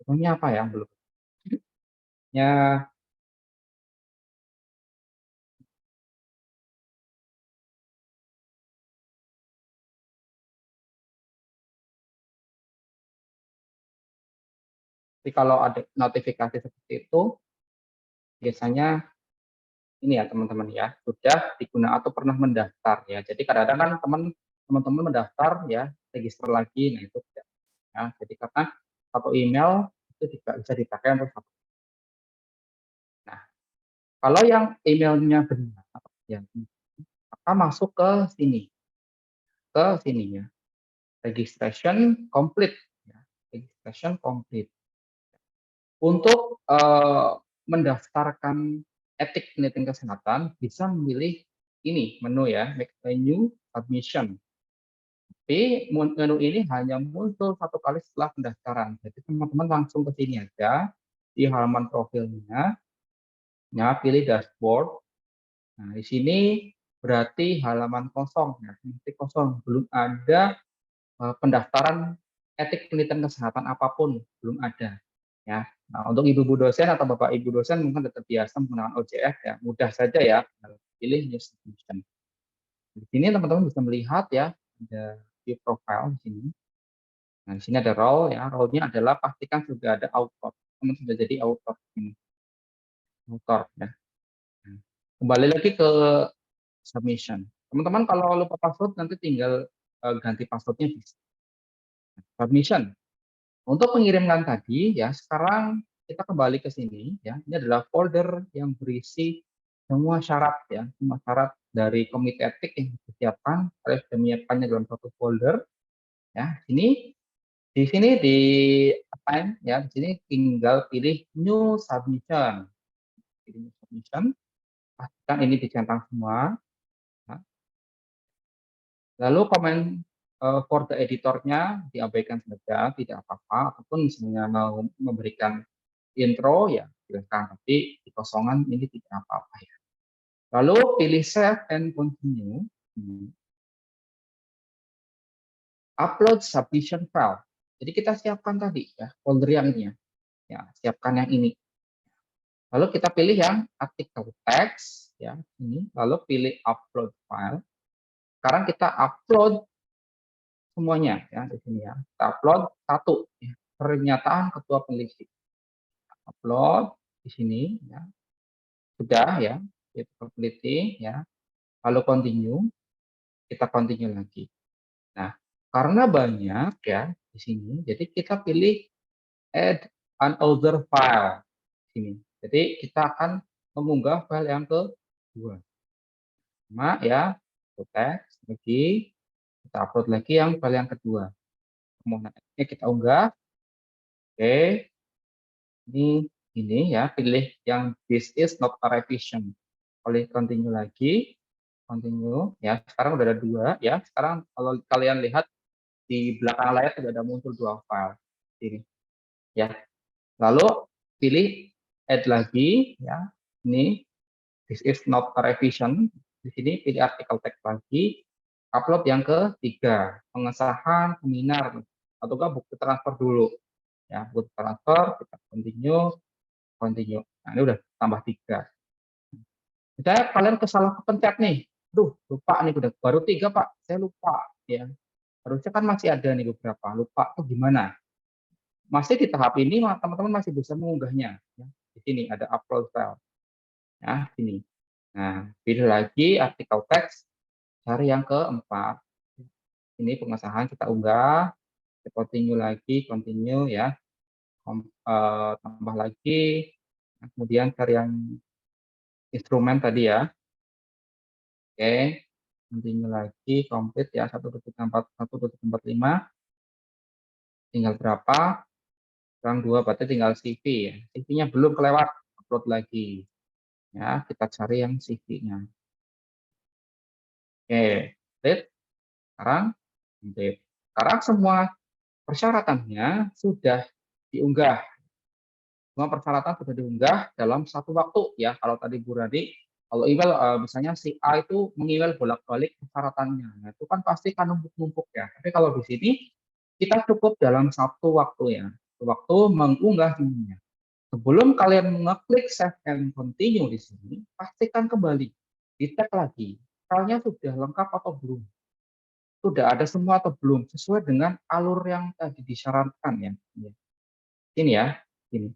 Contohnya apa ya? Belum. Ya, jadi kalau ada notifikasi seperti itu, biasanya ini ya teman-teman ya, sudah digunakan atau pernah mendaftar ya. Jadi kadang-kadang kan teman-teman mendaftar ya, register lagi, nah itu tidak. Ya, jadi karena satu email itu juga bisa dipakai untuk satu. Nah, kalau yang emailnya benar, ya, maka masuk ke sini ya, registration complete, ya, registration complete. Untuk mendaftarkan etik penelitian kesehatan bisa memilih ini menu ya, make menu submission. Tapi menu ini hanya muncul satu kali setelah pendaftaran. Jadi teman-teman langsung ke sini aja di halaman profilnya, ya pilih dashboard. Nah di sini berarti halaman kosong ya, titik kosong, belum ada pendaftaran etik penelitian kesehatan apapun, belum ada ya. Nah, untuk ibu dosen atau bapak ibu dosen mungkin tetap biasa menggunakan OJF ya, mudah saja ya, pilih new submission. Di sini teman-teman bisa melihat ya, ada view profile di sini. Nah, di sini ada role ya, role-nya adalah pastikan sudah ada author. Teman sudah jadi author ini. Author ya. Nah, kembali lagi ke submission. Teman-teman kalau lupa password nanti tinggal ganti passwordnya bisa. Submission. Untuk mengirimkan tadi ya, sekarang kita kembali ke sini ya. Ini adalah folder yang berisi semua syarat ya, semua syarat dari komite etik yang disiapkan. Saya sudah menyiapkannya dalam satu folder ya. Di sini di assign ya, di sini tinggal pilih new submission. Pilih new submission. Pastikan ini dicentang semua. Ya. Lalu komen for the editornya diabaikan saja, tidak apa-apa, ataupun misalnya mau memberikan intro ya silakan, tapi di kosongan ini tidak apa-apa ya. Lalu pilih save and continue. upload submission file. Jadi kita siapkan tadi ya folder yang ini ya, siapkan yang ini. Lalu kita pilih yang artikel text ya ini, lalu pilih upload file. Sekarang kita upload semuanya ya di sini ya. Kita upload satu ya, pernyataan ketua peneliti. Upload di sini ya. Sudah ya, ketua peneliti ya. Lalu continue, kita continue lagi. Nah, karena banyak ya di sini, jadi kita pilih add another file di sini. Jadi kita akan mengunggah file yang kedua. Sama ya, teks lagi, kita upload lagi yang file yang kedua. Kemudian kita unggah. Oke, ini ya, pilih yang this is not a revision. Oleh continue lagi, continue ya. Sekarang udah ada dua ya. Sekarang kalau kalian lihat di belakang layar sudah ada muncul dua file ini ya. Lalu pilih add lagi ya. Ini this is not a revision. Di sini pilih artikel teks lagi. Upload yang ketiga, pengesahan seminar ataukah bukti transfer dulu ya. Bukti transfer kita continue. Nah, ini udah tambah 3. Misalnya kalian kesalah kepencet nih. Duh, lupa nih udah baru 3, Pak. Saya lupa ya. Harusnya kan masih ada nih beberapa. Lupa tuh gimana? Masih di tahap ini teman-teman masih bisa mengunggahnya ya. Di sini ada upload file. Ya, sini. Nah, pilih lagi artikel teks, cari yang keempat. Ini pengesahan kita unggah, kita continue lagi, continue ya. Tambah lagi, kemudian cari yang instrumen tadi ya. Oke, continue lagi, complete ya 1.45. Tinggal berapa? Kurang 2, berarti tinggal CV ya. CV-nya belum kelewat, upload lagi. Ya, kita cari yang CV-nya. Oke, complete. Sekarang complete. Sekarang semua persyaratannya sudah diunggah. Semua persyaratan sudah diunggah dalam satu waktu ya. Kalau tadi Bu Radi, kalau email misalnya si A itu meng-email bolak-balik persyaratannya, nah, itu kan pasti kan numpuk-numpuk ya. Tapi kalau di sini kita cukup dalam satu waktu ya. Waktu mengunggah semuanya. Sebelum kalian mengeklik save and continue di sini, pastikan kembali, dicek lagi, filenya sudah lengkap atau belum. Sudah ada semua atau belum, sesuai dengan alur yang tadi disyaratkan ya. Ini ya, ini.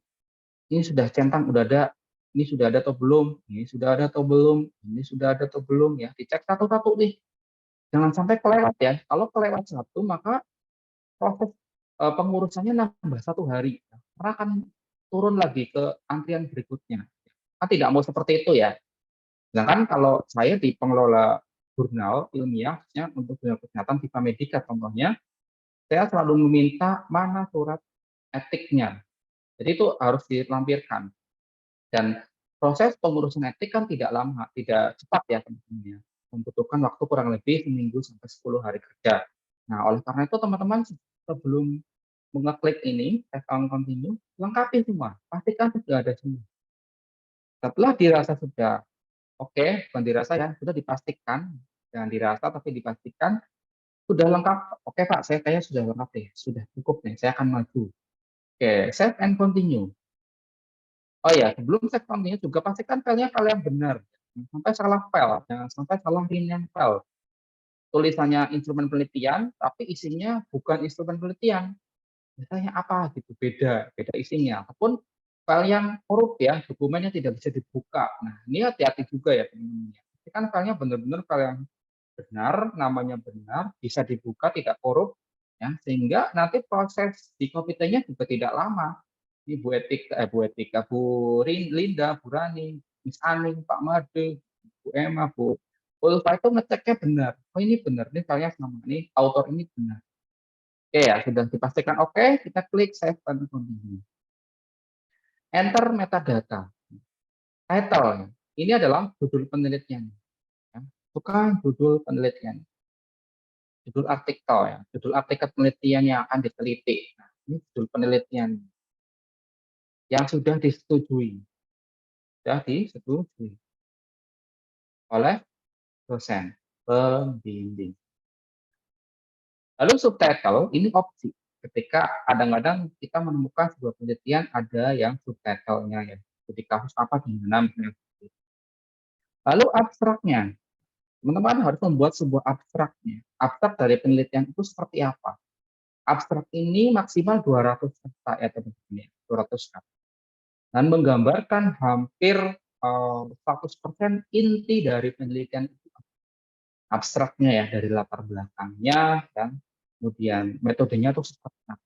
Ini sudah centang, udah ada, ini sudah ada atau belum, ini sudah ada atau belum, ini sudah ada atau belum ya, dicek satu-satu nih. Jangan sampai kelewat ya. Kalau kelewat satu, maka proses pengurusannya nambah 1 hari. Karena akan turun lagi ke antrian berikutnya. Kan tidak mau seperti itu ya. Sedangkan kalau saya di pengelola jurnal ilmiah, untuk dunia kesehatan Viva Medica contohnya, saya selalu meminta mana surat etiknya. Jadi itu harus dilampirkan. Dan proses pengurusan etik kan tidak lama, tidak cepat ya teman-teman. Membutuhkan waktu kurang lebih seminggu sampai 10 hari kerja. Nah, oleh karena itu teman-teman sebelum mengeklik ini, save and continue, lengkapi semua. Pastikan sudah ada semua. Setelah dirasa sudah oke, bukan dirasa ya, sudah dipastikan, jangan dirasa tapi dipastikan sudah lengkap. Oke Pak, saya kayaknya sudah lengkap deh, sudah cukup nih, saya akan maju. Oke, save and continue. Oh ya, sebelum save continue juga pastikan filenya file yang benar. Jangan sampai salah file, jangan sampai salah ringan file. Tulisannya instrumen penelitian, tapi isinya bukan instrumen penelitian. Misalnya apa gitu, beda isinya. Ataupun file yang korup ya, dokumennya tidak bisa dibuka. Nah, ini hati-hati juga ya teman-teman. Ini kan filenya benar-benar file yang benar, namanya benar, bisa dibuka, tidak korup, ya, sehingga nanti proses di komputernya juga tidak lama. Ini Bu Linda, Bu Rani, Miss Aning, Pak Made, Bu Emma, Bu Ulfa itu ngeceknya benar. Oh ini benar, ini filenya sama, ini autor ini benar. Oke ya, sudah dipastikan oke, kita klik save and continue. Enter metadata. Title, ini adalah judul penelitian. Ya. Bukan judul penelitian. Judul artikel ya, judul artikel penelitian yang akan diteliti. Nah, ini judul penelitian yang sudah disetujui oleh dosen pembimbing. Lalu subtitle ini opsi. Ketika kadang-kadang kita menemukan sebuah penelitian ada yang subtitle-nya ya. Jadi kasus apa di mana misalnya. Lalu abstraknya. Teman-teman harus membuat sebuah abstraknya. Abstrak dari penelitian itu seperti apa? Abstrak ini maksimal 200 kata ya teman-teman ya, 200 kata. Dan menggambarkan hampir 100% inti dari penelitian itu. Abstraknya ya, dari latar belakangnya dan kemudian metodenya itu seperti apa.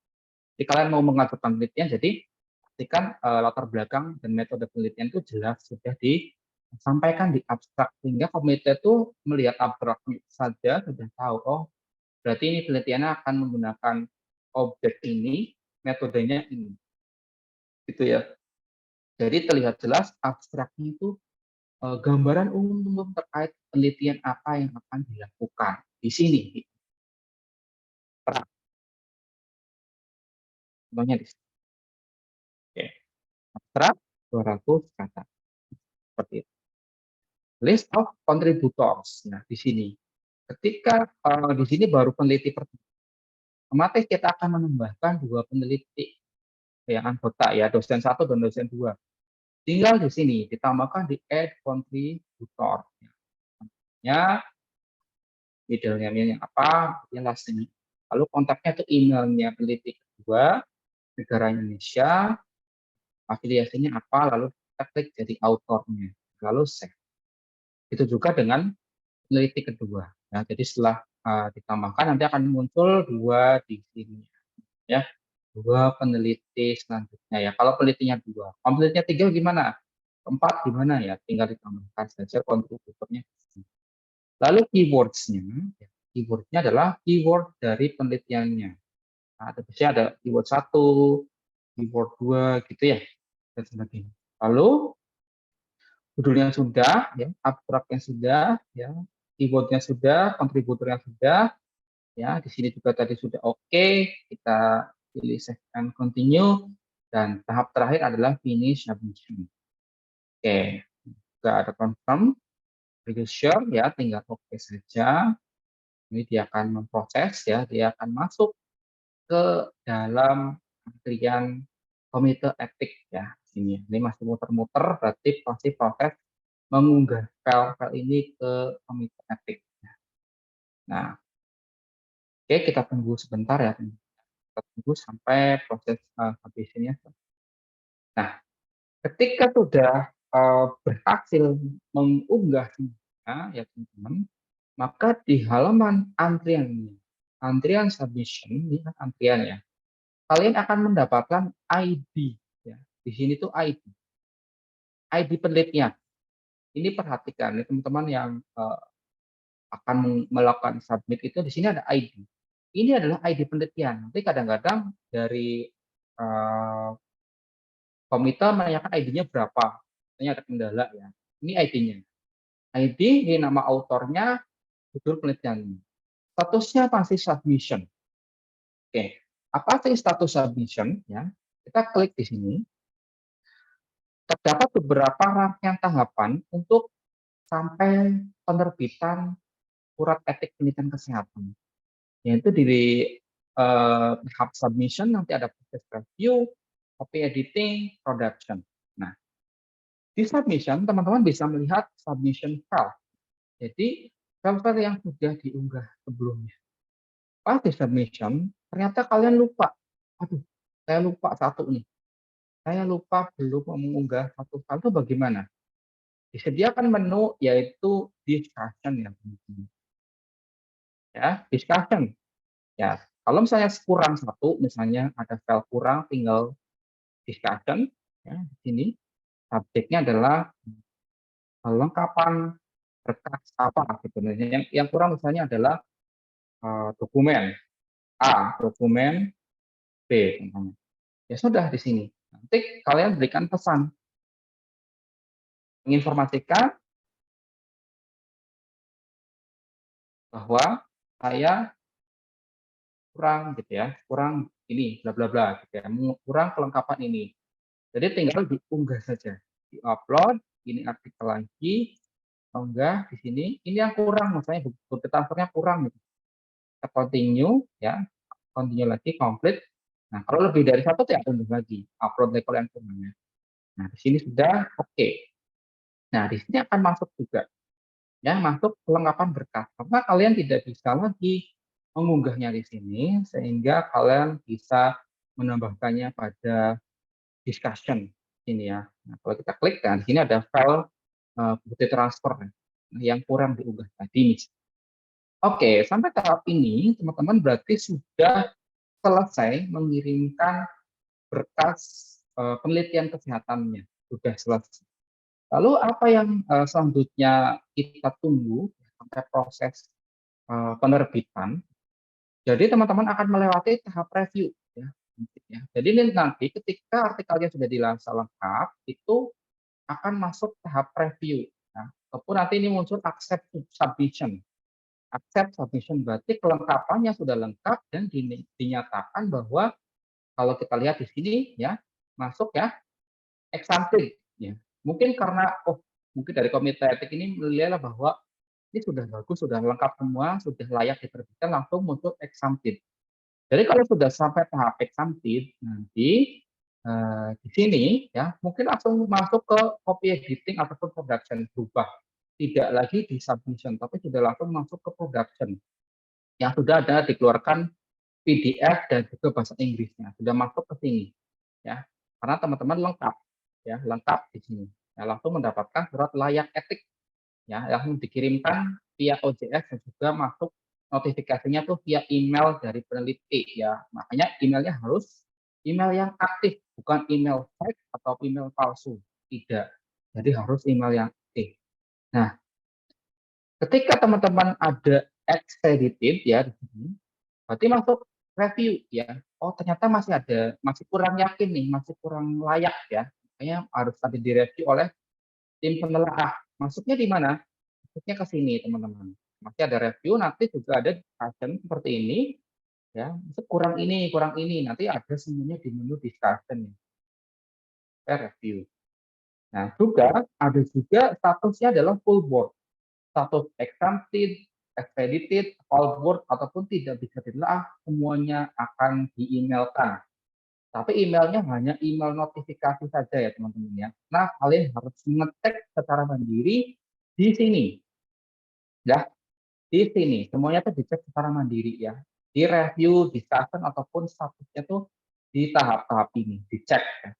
Jadi kalian mau mengajukan penelitian, jadi pastikan latar belakang dan metode penelitian itu jelas sudah disampaikan di abstrak, sehingga komite itu melihat abstraknya saja sudah tahu, oh berarti ini penelitiannya akan menggunakan objek ini, metodenya ini, gitu ya. Jadi terlihat jelas abstraknya itu gambaran umum terkait penelitian apa yang akan dilakukan di sini. Contohnya di sini. Oke. Abstrak 200 kata. Seperti itu. List of contributors. Nah, di sini. Ketika di sini baru peneliti pertama, otomatis kita akan menambahkan 2 peneliti yang anggota ya, dosen 1 dan dosen 2. Tinggal di sini ditambahkan di add contributor. Ya, middle name-nya apa, ya last name. Lalu kontaknya itu emailnya peneliti kedua, negara Indonesia, afiliasinya apa, lalu kita klik jadi autornya, lalu save. Itu juga dengan peneliti kedua. Ya, jadi setelah ditambahkan nanti akan muncul 2 di sini. Ya, 2 peneliti selanjutnya ya. Kalau penelitinya 2, kalau penelitinya 3 gimana? 4 gimana ya? Tinggal ditambahkan saja kontributornya. Lalu keywords-nya, ya, keyword-nya adalah keyword dari penelitiannya. Nah, biasanya ada keyword 1, keyword 2 gitu ya, dan sebagainya. Lalu judulnya sudah, ya, abstraknya sudah, ya, keyword-nya sudah, kontributornya sudah, ya, di sini juga tadi sudah oke, kita pilih save and continue, dan tahap terakhir adalah finish submission. Oke, juga ada confirm, sure ya, tinggal oke saja. Ini dia akan memproses ya, dia akan masuk ke dalam antrian komite etik ya. Ini masih muter-muter, berarti pasti proses mengunggah file ini ke komite etik. Nah, oke, kita tunggu sebentar ya. Kita tunggu sampai proses submissionnya. Nah, ketika sudah berhasil mengunggah ya teman-teman, maka di halaman antrian submission, ini kan antrian ya, kalian akan mendapatkan ID. Ya. Di sini tuh ID penelitian. Ini perhatikan, ya, teman-teman yang akan melakukan submit itu di sini ada ID. Ini adalah ID penelitian. Nanti kadang-kadang dari komite menanyakan ID-nya berapa. Ini ada kendala ya. Ini ID-nya. ID, ini nama autornya, judul penelitiannya. Statusnya pasti submission. Oke, apa sih status submission? Ya, kita klik di sini. Terdapat beberapa rangkaian tahapan untuk sampai penerbitan surat etik penelitian kesehatan. Yaitu di tahap submission nanti ada proses review, copy editing, production. Nah, di submission teman-teman bisa melihat submission file. Jadi file-file yang sudah diunggah sebelumnya. Pas di submission, ternyata kalian lupa. Aduh, saya lupa satu nih. Saya lupa belum mengunggah satu file itu bagaimana? Disediakan menu yaitu discussion ya, teman-teman. Ya, discussion. Ya, kalau misalnya kurang satu, misalnya ada file kurang, tinggal discussion. Ya, di sini subjeknya adalah kelengkapan berkas apa sebenarnya. Yang kurang misalnya adalah dokumen A, dokumen B, misalnya. Ya sudah di sini. Nanti kalian berikan pesan menginformasikan bahwa saya kurang gitu ya, kurang ini bla bla bla gitu ya, kurang kelengkapan ini. Jadi tinggal diunggah saja, diupload, ini artikel lagi, unggah di sini, ini yang kurang misalnya bukti transfernya kurang gitu. continue ya, continue lagi, complete. Nah, kalau lebih dari satu ya unduh lagi, upload level yang kurangnya. Nah, di sini sudah oke. Nah, di sini akan masuk juga ya, masuk kelengkapan berkas. Karena kalian tidak bisa lagi mengunggahnya di sini, sehingga kalian bisa menambahkannya pada discussion ini ya. Nah, kalau kita klik, dan di sini ada file bukti transfer yang kurang diunggah tadi. Oke, sampai tahap ini teman-teman berarti sudah selesai mengirimkan berkas penelitian kesehatannya, sudah selesai. Lalu apa yang selanjutnya kita tunggu sampai proses penerbitan? Jadi teman-teman akan melewati tahap review ya. Jadi nanti ketika artikelnya sudah dirasa lengkap, itu akan masuk tahap review. Ya. Ataupun nanti ini muncul accept submission. Accept submission berarti kelengkapannya sudah lengkap dan dinyatakan bahwa kalau kita lihat di sini ya, masuk ya, accepted ya. Mungkin karena mungkin dari komite etik ini melihat bahwa ini sudah bagus, sudah lengkap semua, sudah layak diterbitkan, langsung muncul accepted. Jadi kalau sudah sampai tahap accepted, nanti di sini ya mungkin langsung masuk ke copy editing ataupun production, berubah. Tidak lagi di submission, tapi sudah langsung masuk ke production. Yang sudah ada dikeluarkan PDF dan juga bahasa Inggrisnya, sudah masuk ke sini. Ya, karena teman-teman lengkap, ya lengkap di sini. Ya, langsung mendapatkan surat layak etik, ya langsung dikirimkan via OJS dan juga masuk notifikasinya tuh via email dari peneliti ya. Makanya emailnya harus email yang aktif, bukan email fake atau email palsu. Tidak. Jadi harus email yang aktif. Nah, ketika teman-teman ada expedited ya di sini, berarti masuk review ya. Oh, ternyata masih kurang yakin nih, masih kurang layak ya. Makanya harus tadi direview oleh tim penelaah. Masuknya di mana? Masuknya ke sini, teman-teman. Masih ada review, nanti juga ada discussion seperti ini ya. Kurang ini. Nanti ada semuanya di menu discussion. Review. Nah, juga ada juga statusnya adalah full board. Status exempted, expedited, all board, ataupun tidak bisa ditelaah, semuanya akan di-emailkan. Tapi emailnya hanya email notifikasi saja ya teman-teman ya. Nah, kalian harus mengecek secara mandiri di sini. Ya, di sini. Semuanya tuh dicek secara mandiri ya. Di review, discussion, ataupun statusnya tuh di tahap-tahap ini, dicek. Ya.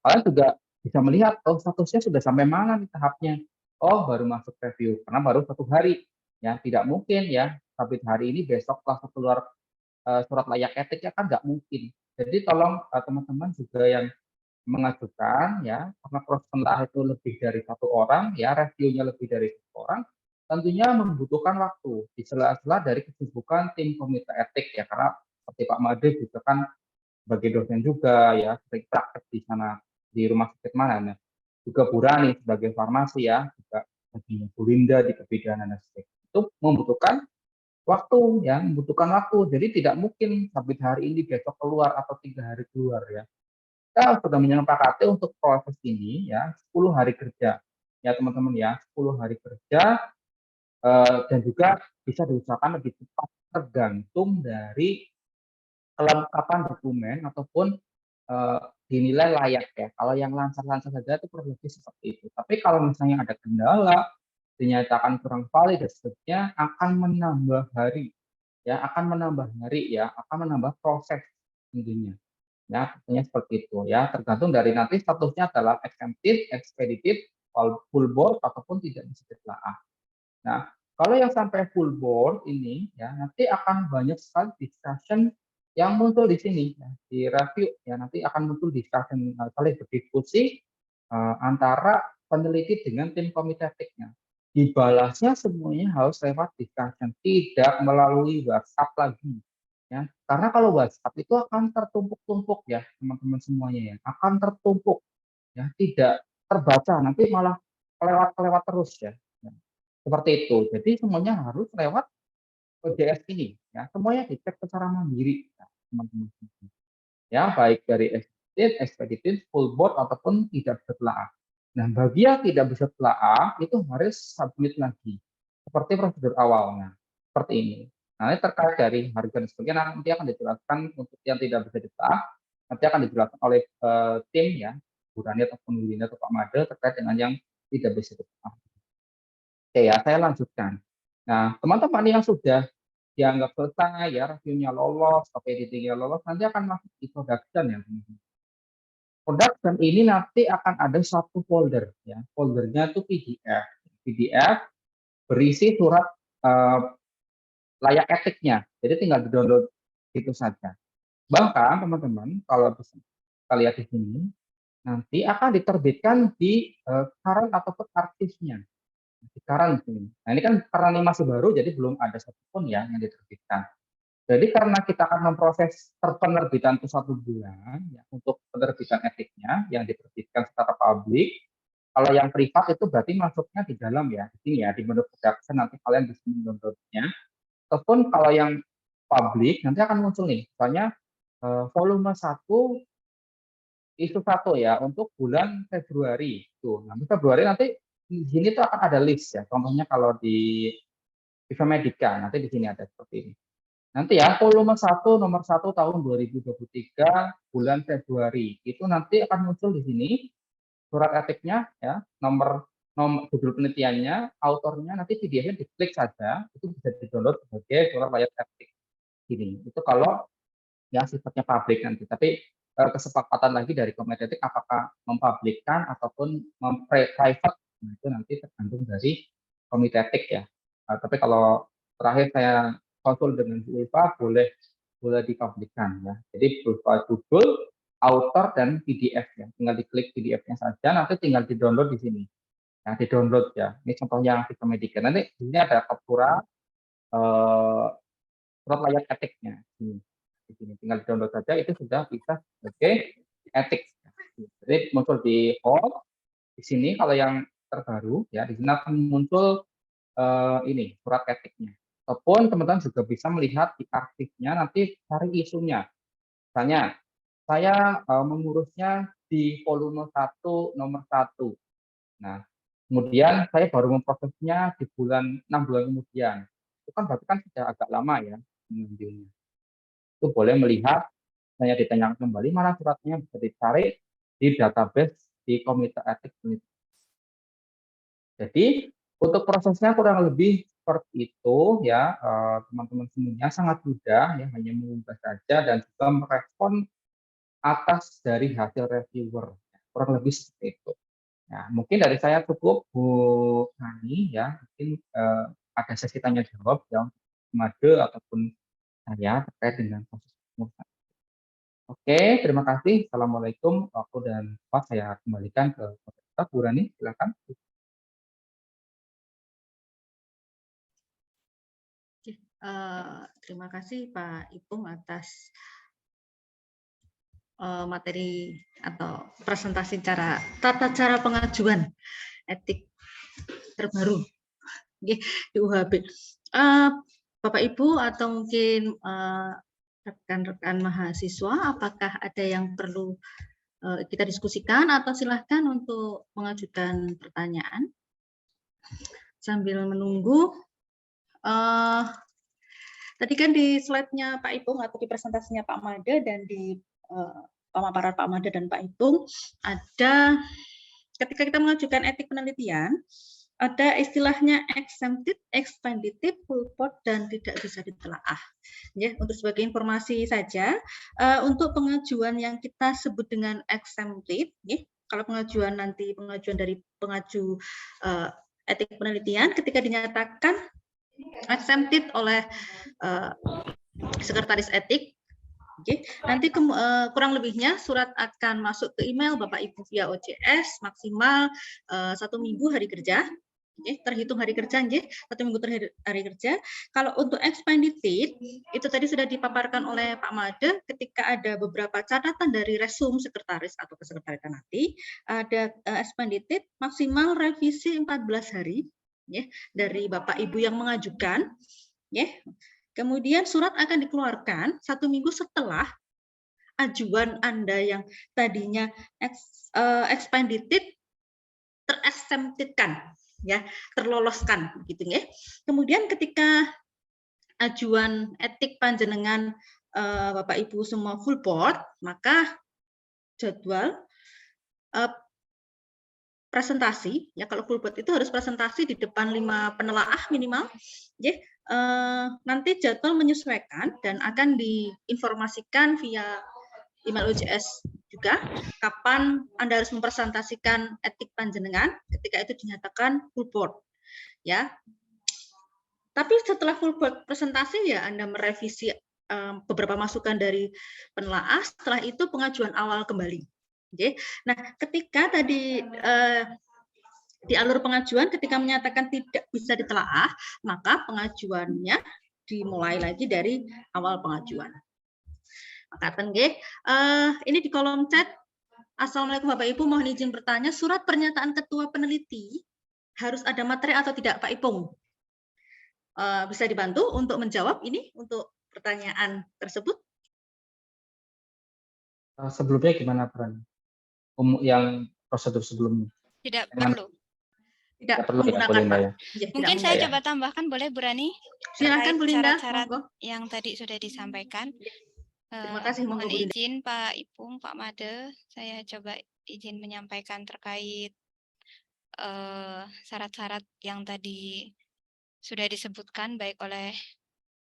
Kalian juga bisa melihat, oh statusnya sudah sampai mana nih tahapnya. Oh, baru masuk review, karena baru 1 hari. Ya, tidak mungkin ya, tapi hari ini besok langsung keluar surat layak etik ya kan nggak mungkin. Jadi tolong teman-teman juga yang mengajukan ya, karena proses penelaahan itu lebih dari 1 orang ya, reviewnya lebih dari 1 orang, tentunya membutuhkan waktu di sela-sela dari kesibukan tim komite etik ya, karena seperti Pak Made juga kan sebagai dosen juga ya, sering praktek di sana di rumah sakit mana ya. Juga Bu Rani sebagai farmasi ya, juga baginya Bu Linda di kebidanan anestek. Itu membutuhkan waktu ya, membutuhkan waktu. Jadi tidak mungkin sabit hari ini besok keluar atau 3 hari keluar ya. Kita sudah menyepakati untuk proses ini ya 10 hari kerja. Ya teman-teman ya, 10 hari kerja dan juga bisa diusahakan lebih cepat tergantung dari kelengkapan dokumen ataupun dinilai layak ya. Kalau yang lancar-lancar saja itu kurang lebih seperti itu. Tapi kalau misalnya ada kendala, dinyatakan kurang valid dan seterusnya, akan menambah hari ya, akan menambah proses tentunya. Ya, tentunya seperti itu ya, tergantung dari nanti statusnya adalah exempted, expedited, full board ataupun tidak bisa ditelaah. Nah, kalau yang sampai full board ini ya, nanti akan banyak sekali discussion yang muncul di sini ya, di review ya, nanti akan muncul discussion saling berdiskusi antara peneliti dengan tim komite etiknya. Dibalasnya semuanya harus lewat discussion, tidak melalui WhatsApp lagi. Ya, karena kalau WhatsApp itu akan tertumpuk-tumpuk ya teman-teman semuanya ya, akan tertumpuk ya, tidak terbaca, nanti malah kelewat-kelewat terus ya. Seperti itu. Jadi semuanya harus lewat OJS ini ya, semuanya dicek secara mandiri ya, teman-teman. Ya, baik dari expedited, full board ataupun tidak bisa telaah. Nah, bagi yang tidak bisa telaah itu harus submit lagi seperti prosedur awalnya. Seperti ini. Nah, ini terkait dari harga dan sebagainya nanti akan dijelaskan untuk yang tidak bisa ditaah, nanti akan dijelaskan oleh tim ya, Bu Rani ataupun Bu Lina atau Pak Made terkait dengan yang tidak bisa ditaah. Oke ya, saya lanjutkan. Nah, teman-teman yang sudah dianggap selesai ya, reviewnya lolos, editingnya lolos, nanti akan masuk di production ya. Production ini nanti akan ada satu folder ya, foldernya itu PDF. PDF berisi surat layak etiknya, jadi tinggal di-download itu saja. Bahkan teman-teman kalau bisa kita lihat di sini, nanti akan diterbitkan di current ataupun artisnya. Di current ini. Nah ini kan karena ini masih baru, jadi belum ada satupun ya yang diterbitkan. Jadi karena kita akan memproses penerbitan itu 1 bulan ya, untuk penerbitan etiknya yang diterbitkan secara publik. Kalau yang privat itu berarti masuknya di dalam ya, di sini ya, di menu production nanti kalian bisa mendownloadnya. Ataupun kalau yang publik nanti akan muncul nih, misalnya volume 1 isu 1 ya untuk bulan Februari. Tuh, nanti Februari nanti di sini tuh akan ada list ya. Contohnya kalau di Medica nanti di sini ada seperti ini. Nanti ya volume 1 nomor 1 tahun 2023 bulan Februari. Itu nanti akan muncul di sini surat etiknya ya, nomor judul penelitiannya, autornya, nanti PDF-nya diklik saja, itu bisa di-download sebagai surat layak etik. Ini. Itu kalau yang sifatnya publik nanti. Tapi kesepakatan lagi dari komite etik apakah mempublikkan ataupun private, nah, itu nanti tergantung dari komite etik ya. Tapi kalau terakhir saya konsul dengan Bu Ulfa boleh dipublikkan ya. Jadi berupa judul, author dan PDF ya. Tinggal diklik PDF-nya saja, nanti tinggal di-download di sini. Nah, di-download ya. Ini contohnya yang sistem Medica. Nanti di sini ada captura surat layak etiknya. Di sini tinggal di-download saja, itu sudah bisa sebagai etik. Jadi muncul di home di sini kalau yang terbaru ya, di sini akan muncul ini surat etiknya. Ataupun teman-teman juga bisa melihat di arsipnya, nanti cari isunya. Misalnya saya mengurusnya di volume 1 nomor 1. Nah, kemudian saya baru memprosesnya di 6 bulan kemudian. Itu kan berarti kan sudah agak lama ya mengunjunginya. Itu boleh melihat, saya ditanyakan kembali mana suratnya, bisa dicari di database di komite etik. Jadi untuk prosesnya kurang lebih seperti itu ya, teman-teman semuanya sangat mudah ya, hanya mengunggah saja dan juga merespon atas dari hasil reviewer, kurang lebih seperti itu. Nah, mungkin dari saya cukup Bu Hani ya, mungkin ada sesi tanya jawab ya untuk Made ataupun saya terkait dengan proses pengurusan. Oke, terima kasih. Assalamualaikum. Waktu dan tempat saya kembalikan ke moderator Bu Rani, silakan. Terima kasih Pak Ipung atas materi atau presentasi tata cara pengajuan etik terbaru di UHB. Bapak Ibu atau mungkin rekan-rekan mahasiswa, apakah ada yang perlu kita diskusikan atau silahkan untuk mengajukan pertanyaan sambil menunggu. Tadi kan di slide-nya Pak Ipung atau di presentasinya Pak Made dan di pemaparan Pak Made dan Pak Ipung, ada ketika kita mengajukan etik penelitian, ada istilahnya exempted, expenditive, full board, dan tidak bisa ditelaah. Ya, untuk sebagai informasi saja, untuk pengajuan yang kita sebut dengan exempted, ya, kalau pengajuan dari pengaju etik penelitian, ketika dinyatakan exempted oleh sekretaris etik, nanti kurang lebihnya surat akan masuk ke email Bapak Ibu via OCS maksimal 1 minggu hari kerja, terhitung hari kerja, 1 minggu hari kerja. Kalau untuk expedited, itu tadi sudah dipaparkan oleh Pak Made, ketika ada beberapa catatan dari resum sekretaris atau kesekretariatan nanti, ada expedited maksimal revisi 14 hari, dari Bapak Ibu yang mengajukan, kemudian surat akan dikeluarkan 1 minggu setelah ajuan Anda yang tadinya expedited terexemptedkan, ya, terloloskan, gitu ya. Kemudian ketika ajuan etik panjenengan Bapak Ibu semua full board, maka jadwal presentasi ya, kalau full board itu harus presentasi di depan 5 penelaah minimal. Nanti jadwal menyesuaikan dan akan diinformasikan via email OJS juga kapan Anda harus mempresentasikan etik panjenengan ketika itu dinyatakan full board ya. Tapi setelah full board presentasi ya Anda merevisi beberapa masukan dari penelaah, setelah itu pengajuan awal kembali. Nah, ketika tadi di alur pengajuan ketika menyatakan tidak bisa ditelaah, maka pengajuannya dimulai lagi dari awal pengajuan. Makaten nggih. Ini di kolom chat. Assalamualaikum Bapak Ibu, mohon izin bertanya, surat pernyataan ketua peneliti harus ada materi atau tidak Pak Ipung? Bisa dibantu untuk menjawab ini untuk pertanyaan tersebut? Sebelumnya gimana peran? Yang prosedur sebelumnya? Tidak Dengan- perlu. Tidak perlu ya, menggunakan boleh, Mbak, Pak. ya? Ya, Mungkin tidak saya ya. coba tambahkan, boleh Bu Rani? Silakan Bu Terkait Linda, syarat-syarat monggo. yang tadi sudah disampaikan. Terima kasih, monggo Mohon Bu Linda. izin Pak Ipung, Pak Made, saya coba izin menyampaikan terkait syarat-syarat yang tadi sudah disebutkan baik oleh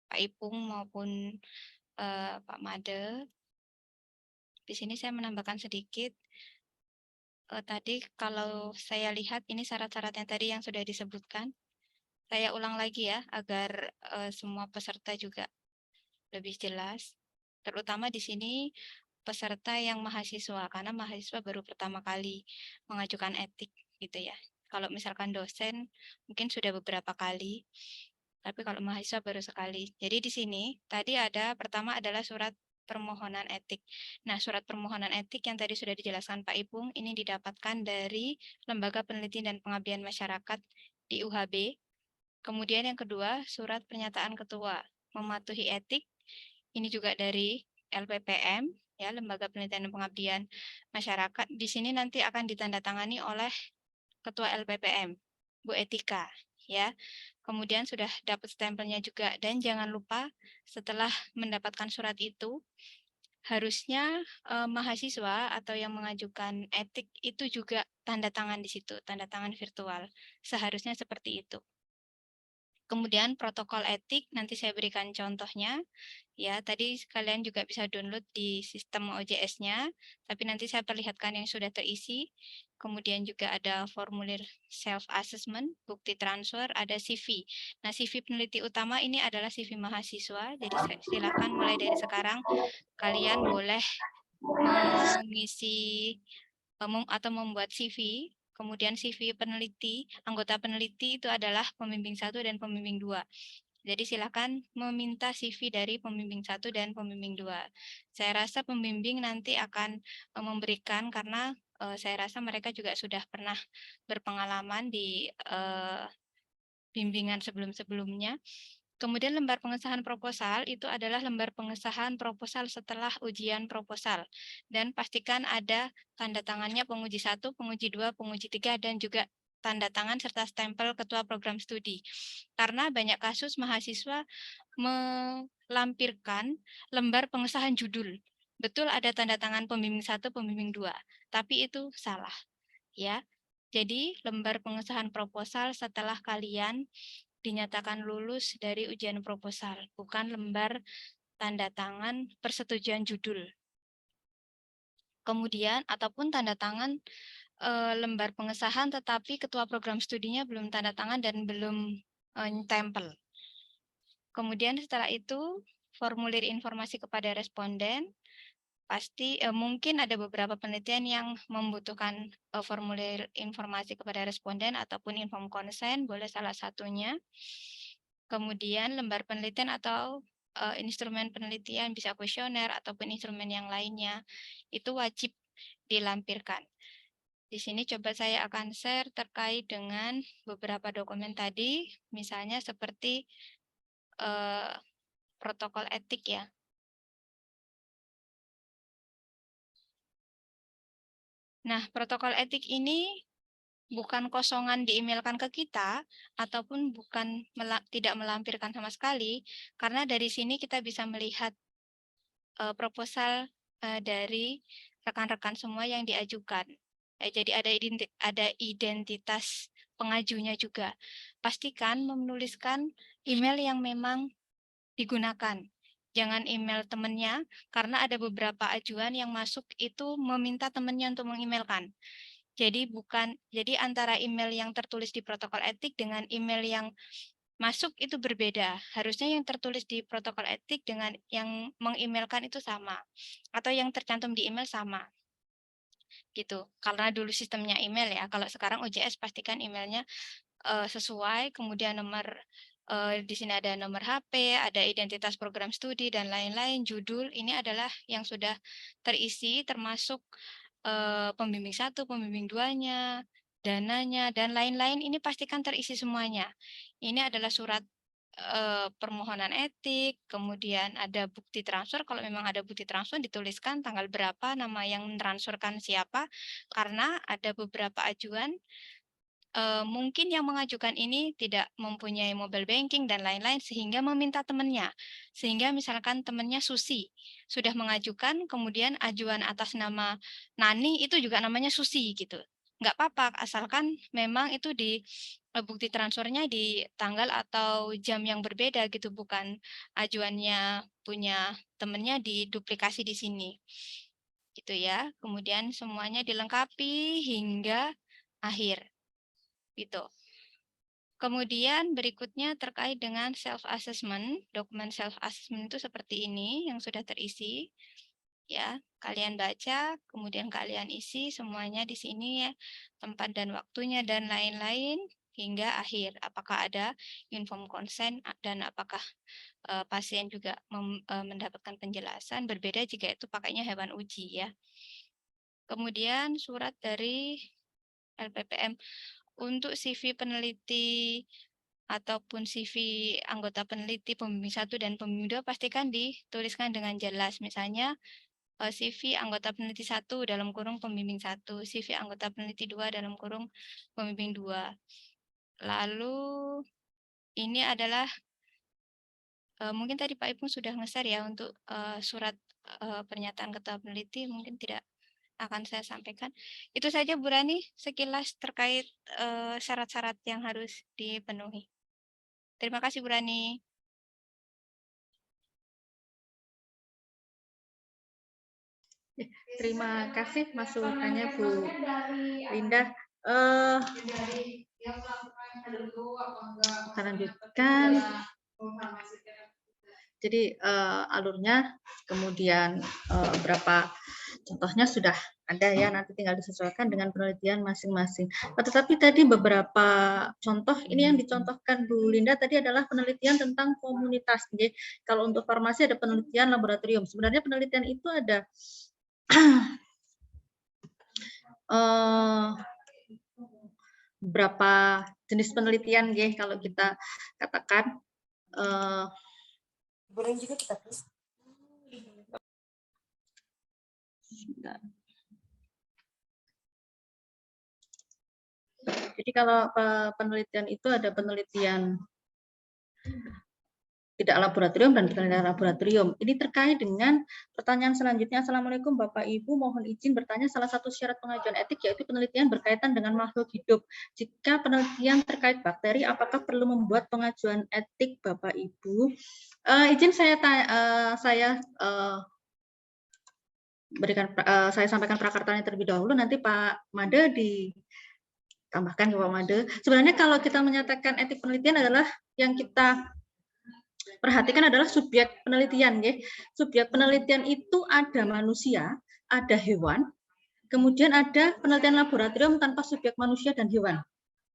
Pak Ipung maupun Pak Made. Di sini saya menambahkan sedikit. Tadi kalau saya lihat ini syarat-syaratnya tadi yang sudah disebutkan. Saya ulang lagi ya agar semua peserta juga lebih jelas. Terutama di sini peserta yang mahasiswa, karena mahasiswa baru pertama kali mengajukan etik gitu ya. Kalau misalkan dosen mungkin sudah beberapa kali, tapi kalau mahasiswa baru sekali. Jadi di sini tadi ada pertama adalah surat permohonan etik. Nah, surat permohonan etik yang tadi sudah dijelaskan Pak Ipung ini didapatkan dari Lembaga Penelitian dan Pengabdian Masyarakat di UHB. Kemudian yang kedua, surat pernyataan ketua mematuhi etik. Ini juga dari LPPM, ya, Lembaga Penelitian dan Pengabdian Masyarakat. Di sini nanti akan ditandatangani oleh Ketua LPPM, Bu Etika, ya. Kemudian sudah dapat stempelnya juga. Dan jangan lupa setelah mendapatkan surat itu, harusnya mahasiswa atau yang mengajukan etik itu juga tanda tangan di situ, tanda tangan virtual. Seharusnya seperti itu. Kemudian protokol etik, nanti saya berikan contohnya. Ya, tadi kalian juga bisa download di sistem OJS-nya, tapi nanti saya perlihatkan yang sudah terisi. Kemudian juga ada formulir self-assessment, bukti transfer, ada CV. Nah, CV peneliti utama ini adalah CV mahasiswa, jadi silakan mulai dari sekarang kalian boleh mengisi atau membuat CV. Kemudian CV peneliti, anggota peneliti itu adalah pembimbing 1 dan pembimbing 2. Jadi silakan meminta CV dari pembimbing 1 dan pembimbing 2. Saya rasa pembimbing nanti akan memberikan karena saya rasa mereka juga sudah pernah berpengalaman di bimbingan sebelum-sebelumnya. Kemudian lembar pengesahan proposal itu adalah lembar pengesahan proposal setelah ujian proposal. Dan pastikan ada tanda tangannya penguji 1, penguji 2, penguji 3, dan juga tanda tangan serta stempel ketua program studi. Karena banyak kasus mahasiswa melampirkan lembar pengesahan judul. Betul ada tanda tangan pembimbing 1, pembimbing 2, tapi itu salah. Ya. Jadi lembar pengesahan proposal setelah kalian dinyatakan lulus dari ujian proposal, bukan lembar tanda tangan persetujuan judul. Kemudian, ataupun tanda tangan lembar pengesahan, tetapi ketua program studinya belum tanda tangan dan belum tempel. Kemudian setelah itu, formulir informasi kepada responden. Pasti mungkin ada beberapa penelitian yang membutuhkan formulir informasi kepada responden ataupun inform consent, boleh salah satunya. Kemudian lembar penelitian atau instrumen penelitian bisa kuesioner ataupun instrumen yang lainnya itu wajib dilampirkan. Di sini coba saya akan share terkait dengan beberapa dokumen tadi, misalnya seperti protokol etik ya. Nah, protokol etik ini bukan kosongan diemailkan ke kita, ataupun bukan tidak melampirkan sama sekali, karena dari sini kita bisa melihat proposal dari rekan-rekan semua yang diajukan. Jadi ada identitas pengajunya juga. Pastikan menuliskan email yang memang digunakan. Jangan email temannya, karena ada beberapa ajuan yang masuk itu meminta temannya untuk mengemailkan. Jadi antara email yang tertulis di protokol etik dengan email yang masuk itu berbeda. Harusnya yang tertulis di protokol etik dengan yang mengemailkan itu sama, atau yang tercantum di email sama. Gitu. Karena dulu sistemnya email ya. Kalau sekarang OJS pastikan emailnya sesuai, kemudian nomor di sini ada nomor HP, ada identitas program studi dan lain-lain, judul ini adalah yang sudah terisi termasuk pembimbing 1, pembimbing 2-nya, dananya dan lain-lain, ini pastikan terisi semuanya. Ini adalah surat permohonan etik, kemudian ada bukti transfer, kalau memang ada bukti transfer dituliskan tanggal berapa, nama yang mentransferkan siapa, karena ada beberapa ajuan mungkin yang mengajukan ini tidak mempunyai mobile banking dan lain-lain sehingga meminta temannya. Sehingga misalkan temannya Susi sudah mengajukan, kemudian ajuan atas nama Nani itu juga namanya Susi gitu. Nggak apa-apa, asalkan memang itu di bukti transfernya di tanggal atau jam yang berbeda gitu, bukan ajuannya punya temannya diduplikasi di sini. Gitu ya. Kemudian semuanya dilengkapi hingga akhir. Gitu. Kemudian berikutnya terkait dengan self-assessment. Dokumen self-assessment itu seperti ini yang sudah terisi. Ya, kalian baca, kemudian kalian isi semuanya di sini ya, tempat dan waktunya dan lain-lain hingga akhir. Apakah ada inform consent dan apakah pasien juga mendapatkan penjelasan, berbeda jika itu pakainya hewan uji ya. Kemudian surat dari LPPM. Untuk CV peneliti ataupun CV anggota peneliti pembimbing 1 dan pembimbing 2 pastikan dituliskan dengan jelas. Misalnya CV anggota peneliti 1 dalam kurung pembimbing 1, CV anggota peneliti 2 dalam kurung pembimbing 2. Lalu ini adalah mungkin tadi Pak Ipung sudah nge-share ya untuk surat pernyataan ketua peneliti, mungkin tidak akan saya sampaikan. Itu saja Bu Rani sekilas terkait syarat-syarat yang harus dipenuhi. Terima kasih Bu Rani. Terima kasih masukannya Bu Linda. Kita lanjutkan. Jadi alurnya, kemudian berapa contohnya sudah ada ya, nanti tinggal disesuaikan dengan penelitian masing-masing. Tetapi tadi beberapa contoh, ini yang dicontohkan Bu Linda tadi adalah penelitian tentang komunitas. Jadi, kalau untuk farmasi ada penelitian laboratorium. Sebenarnya penelitian itu ada beberapa jenis penelitian ya, kalau kita katakan. Boleh juga kita tulis. Jadi kalau penelitian itu ada penelitian tidak laboratorium dan penelitian laboratorium. Ini terkait dengan pertanyaan selanjutnya. Assalamualaikum Bapak Ibu, mohon izin bertanya, salah satu syarat pengajuan etik yaitu penelitian berkaitan dengan makhluk hidup. Jika penelitian terkait bakteri, apakah perlu membuat pengajuan etik Bapak Ibu? Izin saya saya sampaikan prakartanya terlebih dahulu, nanti Pak Made ditambahkan ke Pak Made. Sebenarnya kalau kita menyatakan etik penelitian adalah yang kita perhatikan adalah subjek penelitian, ya. Subjek penelitian itu ada manusia, ada hewan, kemudian ada penelitian laboratorium tanpa subjek manusia dan hewan.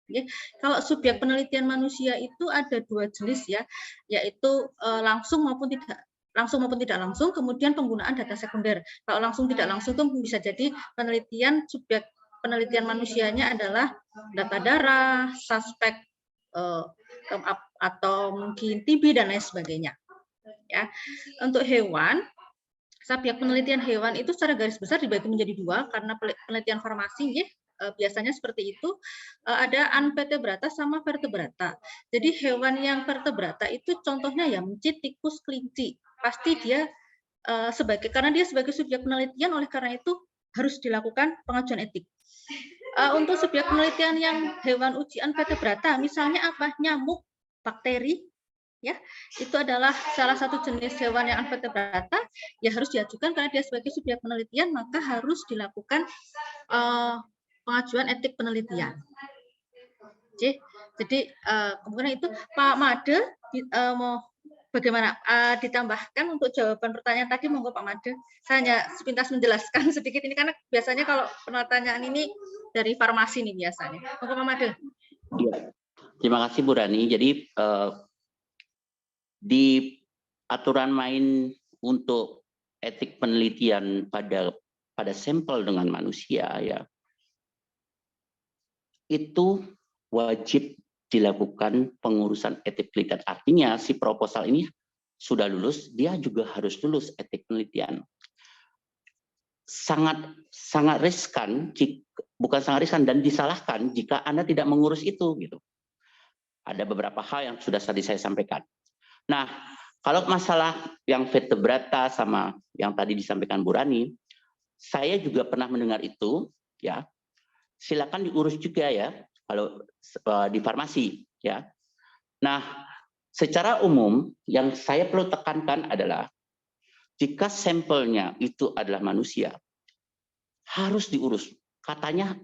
Ya. Kalau subjek penelitian manusia itu ada dua jenis ya, yaitu langsung maupun tidak langsung, kemudian penggunaan data sekunder. Kalau langsung tidak langsung itu bisa jadi penelitian subjek penelitian manusianya adalah data darah, suspek atau mungkin TB dan lain sebagainya. Ya, untuk hewan, subjek penelitian hewan itu secara garis besar dibagi menjadi dua karena penelitian farmasi, ya. biasanya seperti itu, ada anvertebrata sama vertebrata. Jadi hewan yang vertebrata itu contohnya ya mencit, tikus, kelinci. Pasti dia karena dia sebagai subjek penelitian, oleh karena itu harus dilakukan pengajuan etik. Untuk subjek penelitian yang hewan ujian vertebrata, misalnya apa? Nyamuk, bakteri, ya, itu adalah salah satu jenis hewan yang vertebrata, ya harus diajukan karena dia sebagai subjek penelitian, maka harus dilakukan pengajuan etik penelitian. Oke, jadi kemudian itu Pak Made mau bagaimana ditambahkan untuk jawaban pertanyaan tadi, monggo Pak Made. Saya hanya sepintas menjelaskan sedikit ini karena biasanya kalau pertanyaan ini dari farmasi nih biasanya. Monggo Pak Made. Ya. Terima kasih Bu Rani. Jadi di aturan main untuk etik penelitian pada sampel dengan manusia ya, itu wajib dilakukan pengurusan etik penelitian. Artinya si proposal ini sudah lulus, dia juga harus lulus etik penelitian. Sangat riskan, bukan sangat riskan dan disalahkan jika Anda tidak mengurus itu gitu. Ada beberapa hal yang sudah tadi saya sampaikan. Nah, kalau masalah yang vertebrata sama yang tadi disampaikan Bu Rani, saya juga pernah mendengar itu ya. Silakan diurus juga ya kalau di farmasi ya. Nah, secara umum yang saya perlu tekankan adalah jika sampelnya itu adalah manusia harus diurus. Katanya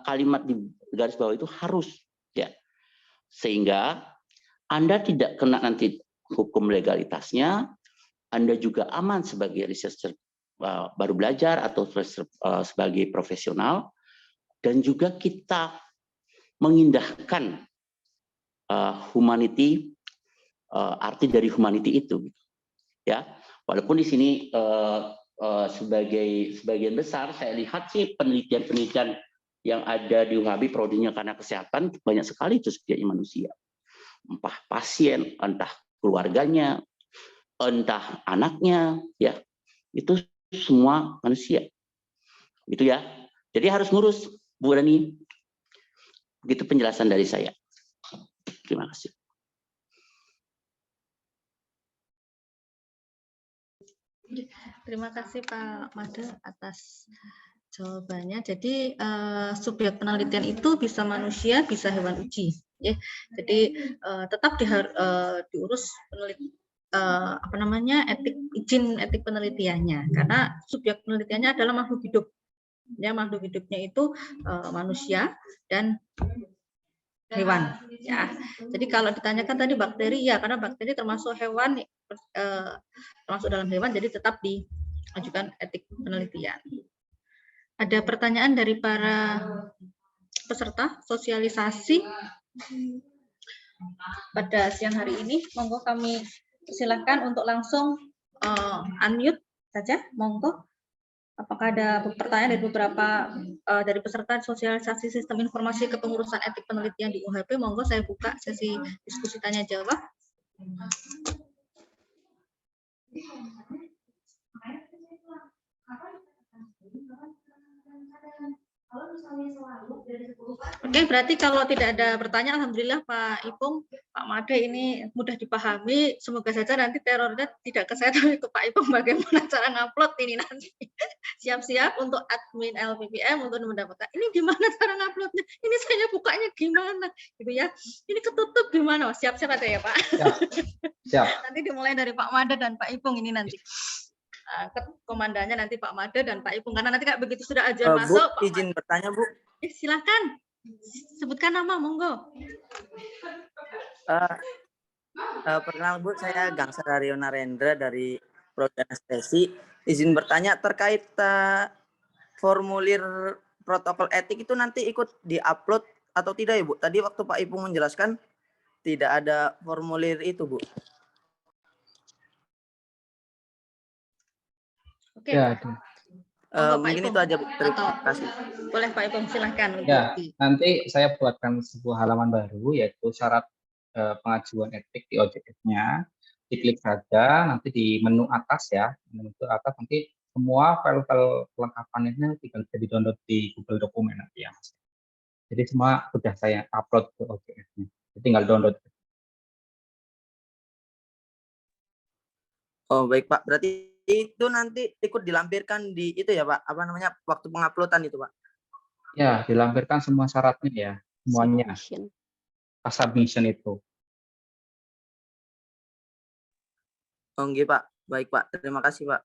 kalimat di garis bawah itu harus ya. Sehingga Anda tidak kena nanti hukum legalitasnya, Anda juga aman sebagai researcher baru belajar atau sebagai profesional, dan juga kita mengindahkan humanity, arti dari humanity itu, ya. Walaupun di sini sebagian besar saya lihat sih penelitian-penelitian yang ada di UHB prodinya karena kesehatan banyak sekali itu subjeknya manusia, entah pasien, entah keluarganya, entah anaknya, ya itu semua manusia, gitu ya. Jadi harus ngurus, Bu Rani. Begitu penjelasan dari saya. Terima kasih. Terima kasih Pak Made atas jawabannya. Jadi subjek penelitian itu bisa manusia, bisa hewan uji. Ya. Jadi tetap diurus izin etik penelitiannya, karena subjek penelitiannya adalah makhluk hidup. Ya, makhluk hidupnya itu manusia dan hewan. Ya. Jadi kalau ditanyakan tadi bakteri, ya karena bakteri termasuk hewan, termasuk dalam hewan, jadi tetap diajukan etik penelitian. Ada pertanyaan dari para peserta sosialisasi pada siang hari ini. Monggo kami silakan untuk langsung unmute saja. Monggo. Apakah ada pertanyaan dari beberapa dari peserta sosialisasi sistem informasi kepengurusan etik penelitian di UHB? Monggo saya buka sesi diskusi tanya jawab. Oke, berarti kalau tidak ada pertanyaan, alhamdulillah Pak Ipung, Pak Made ini mudah dipahami. Semoga saja nanti terornya tidak ke saya, tapi ke Pak Ipung bagaimana cara ngupload ini nanti. Siap-siap untuk admin LPPM untuk mendapatkan ini gimana cara nguploadnya, ini saya bukanya gimana, gitu ya. Ini ketutup gimana? Siap-siap ada ya Pak. Siap. Nanti dimulai dari Pak Made dan Pak Ipung ini nanti. Komandannya nanti Pak Made dan Pak Ipung, karena nanti kayak begitu sudah ajuan masuk. Bu, izin bertanya Bu. Silakan, sebutkan nama, monggo. Perkenalkan Bu, saya Gangsa Dario Narendra dari Prodi Anestesi. Izin bertanya terkait formulir protokol etik itu nanti ikut diupload atau tidak ya Bu? Tadi waktu Pak Ipung menjelaskan tidak ada formulir itu Bu. Oke. Ya, mungkin itu aja Bu. Terima kasih. Boleh Pak Ipung, silahkan. Ya, nanti saya buatkan sebuah halaman baru yaitu syarat pengajuan etik di OJS-nya. Diklik saja nanti di menu atas ya, menu atas nanti semua file-file kelengkapannya tinggal bisa di-download di Google Dokumen nanti ya, Mas. Jadi semua sudah saya upload ke OJS-nya. Jadi tinggal download. Oh, baik Pak. Berarti itu nanti ikut dilampirkan di itu ya Pak, apa namanya, waktu penguploadan itu Pak? Ya, dilampirkan semua syaratnya ya, semuanya. Submission. Pas submission itu. Oh, nggih Pak. Baik Pak. Terima kasih Pak.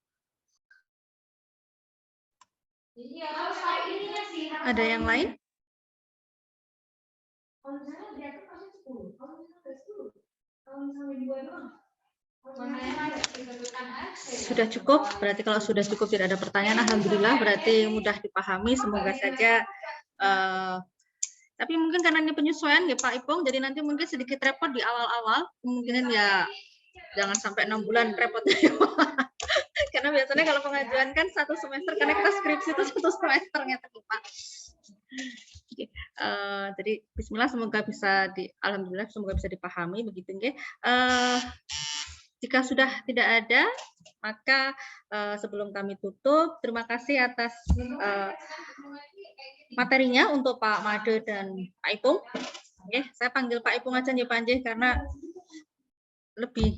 Ada yang lain? Sudah cukup, berarti kalau sudah cukup tidak ada pertanyaan, alhamdulillah, berarti mudah dipahami, semoga saja. Tapi mungkin karena ini penyesuaian ya Pak Ipong, jadi nanti mungkin sedikit repot di awal-awal, kemungkinan ya jangan sampai 6 bulan repotnya ya Pak. Karena biasanya kalau pengajuan kan 1 semester, karena kita skripsi itu 1 semesternya Pak. Oke, jadi Bismillah, semoga bisa alhamdulillah semoga bisa dipahami begitu nggih. Jika sudah tidak ada, maka sebelum kami tutup, terima kasih atas materinya untuk Pak Made dan Pak Ipung. Oke, saya panggil Pak Ipung aja nih Pak Anjih karena lebih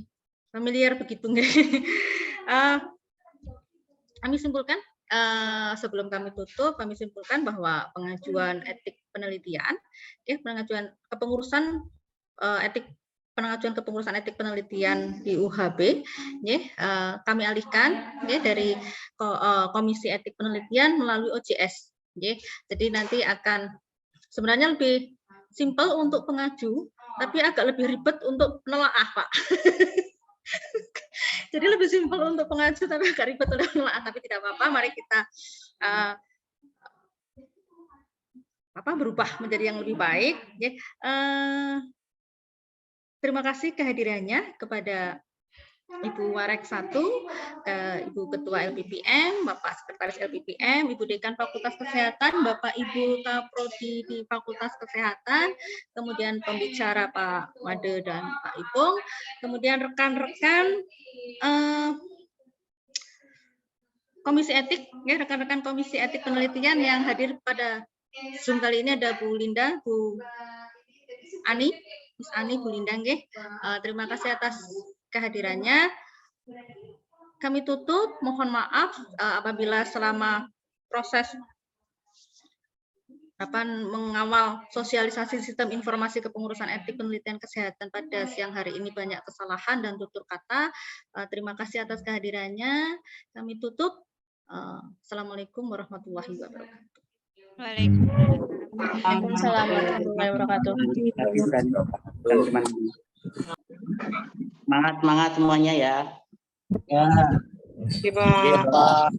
familiar begitu nggih. Kami simpulkan sebelum kami tutup, kami simpulkan bahwa pengajuan etik penelitian, pengajuan kepengurusan pengurusan etik penelitian di UHB, kami alihkan dari Komisi Etik Penelitian melalui OJS. Jadi nanti akan sebenarnya lebih simpel untuk pengaju, tapi agak lebih ribet untuk penelaah, Pak. Jadi lebih simpel untuk pengaju, tapi agak ribet untuk penelaah, tapi tidak apa-apa. Mari kita berubah menjadi yang lebih baik. Terima kasih kehadirannya kepada Ibu Warek 1, Ibu Ketua LPPM, Bapak Sekretaris LPPM, Ibu Dekan Fakultas Kesehatan, Bapak Ibu Kaprodi di Fakultas Kesehatan, kemudian pembicara Pak Made dan Pak Ipung, kemudian rekan-rekan Komisi Etik, rekan-rekan Komisi Etik Penelitian yang hadir pada Zoom kali ini ada Bu Linda, Bu Ani, Miss Ani, Bu Linda, terima kasih atas kehadirannya. Kami tutup, mohon maaf apabila selama proses mengawal sosialisasi sistem informasi kepengurusan etik penelitian kesehatan pada siang hari ini banyak kesalahan dan tutur kata. Terima kasih atas kehadirannya. Kami tutup. Assalamualaikum warahmatullahi wabarakatuh. Waalaikumsalam warahmatullahi wabarakatuh. Semangat semuanya ya. Ya. Pak.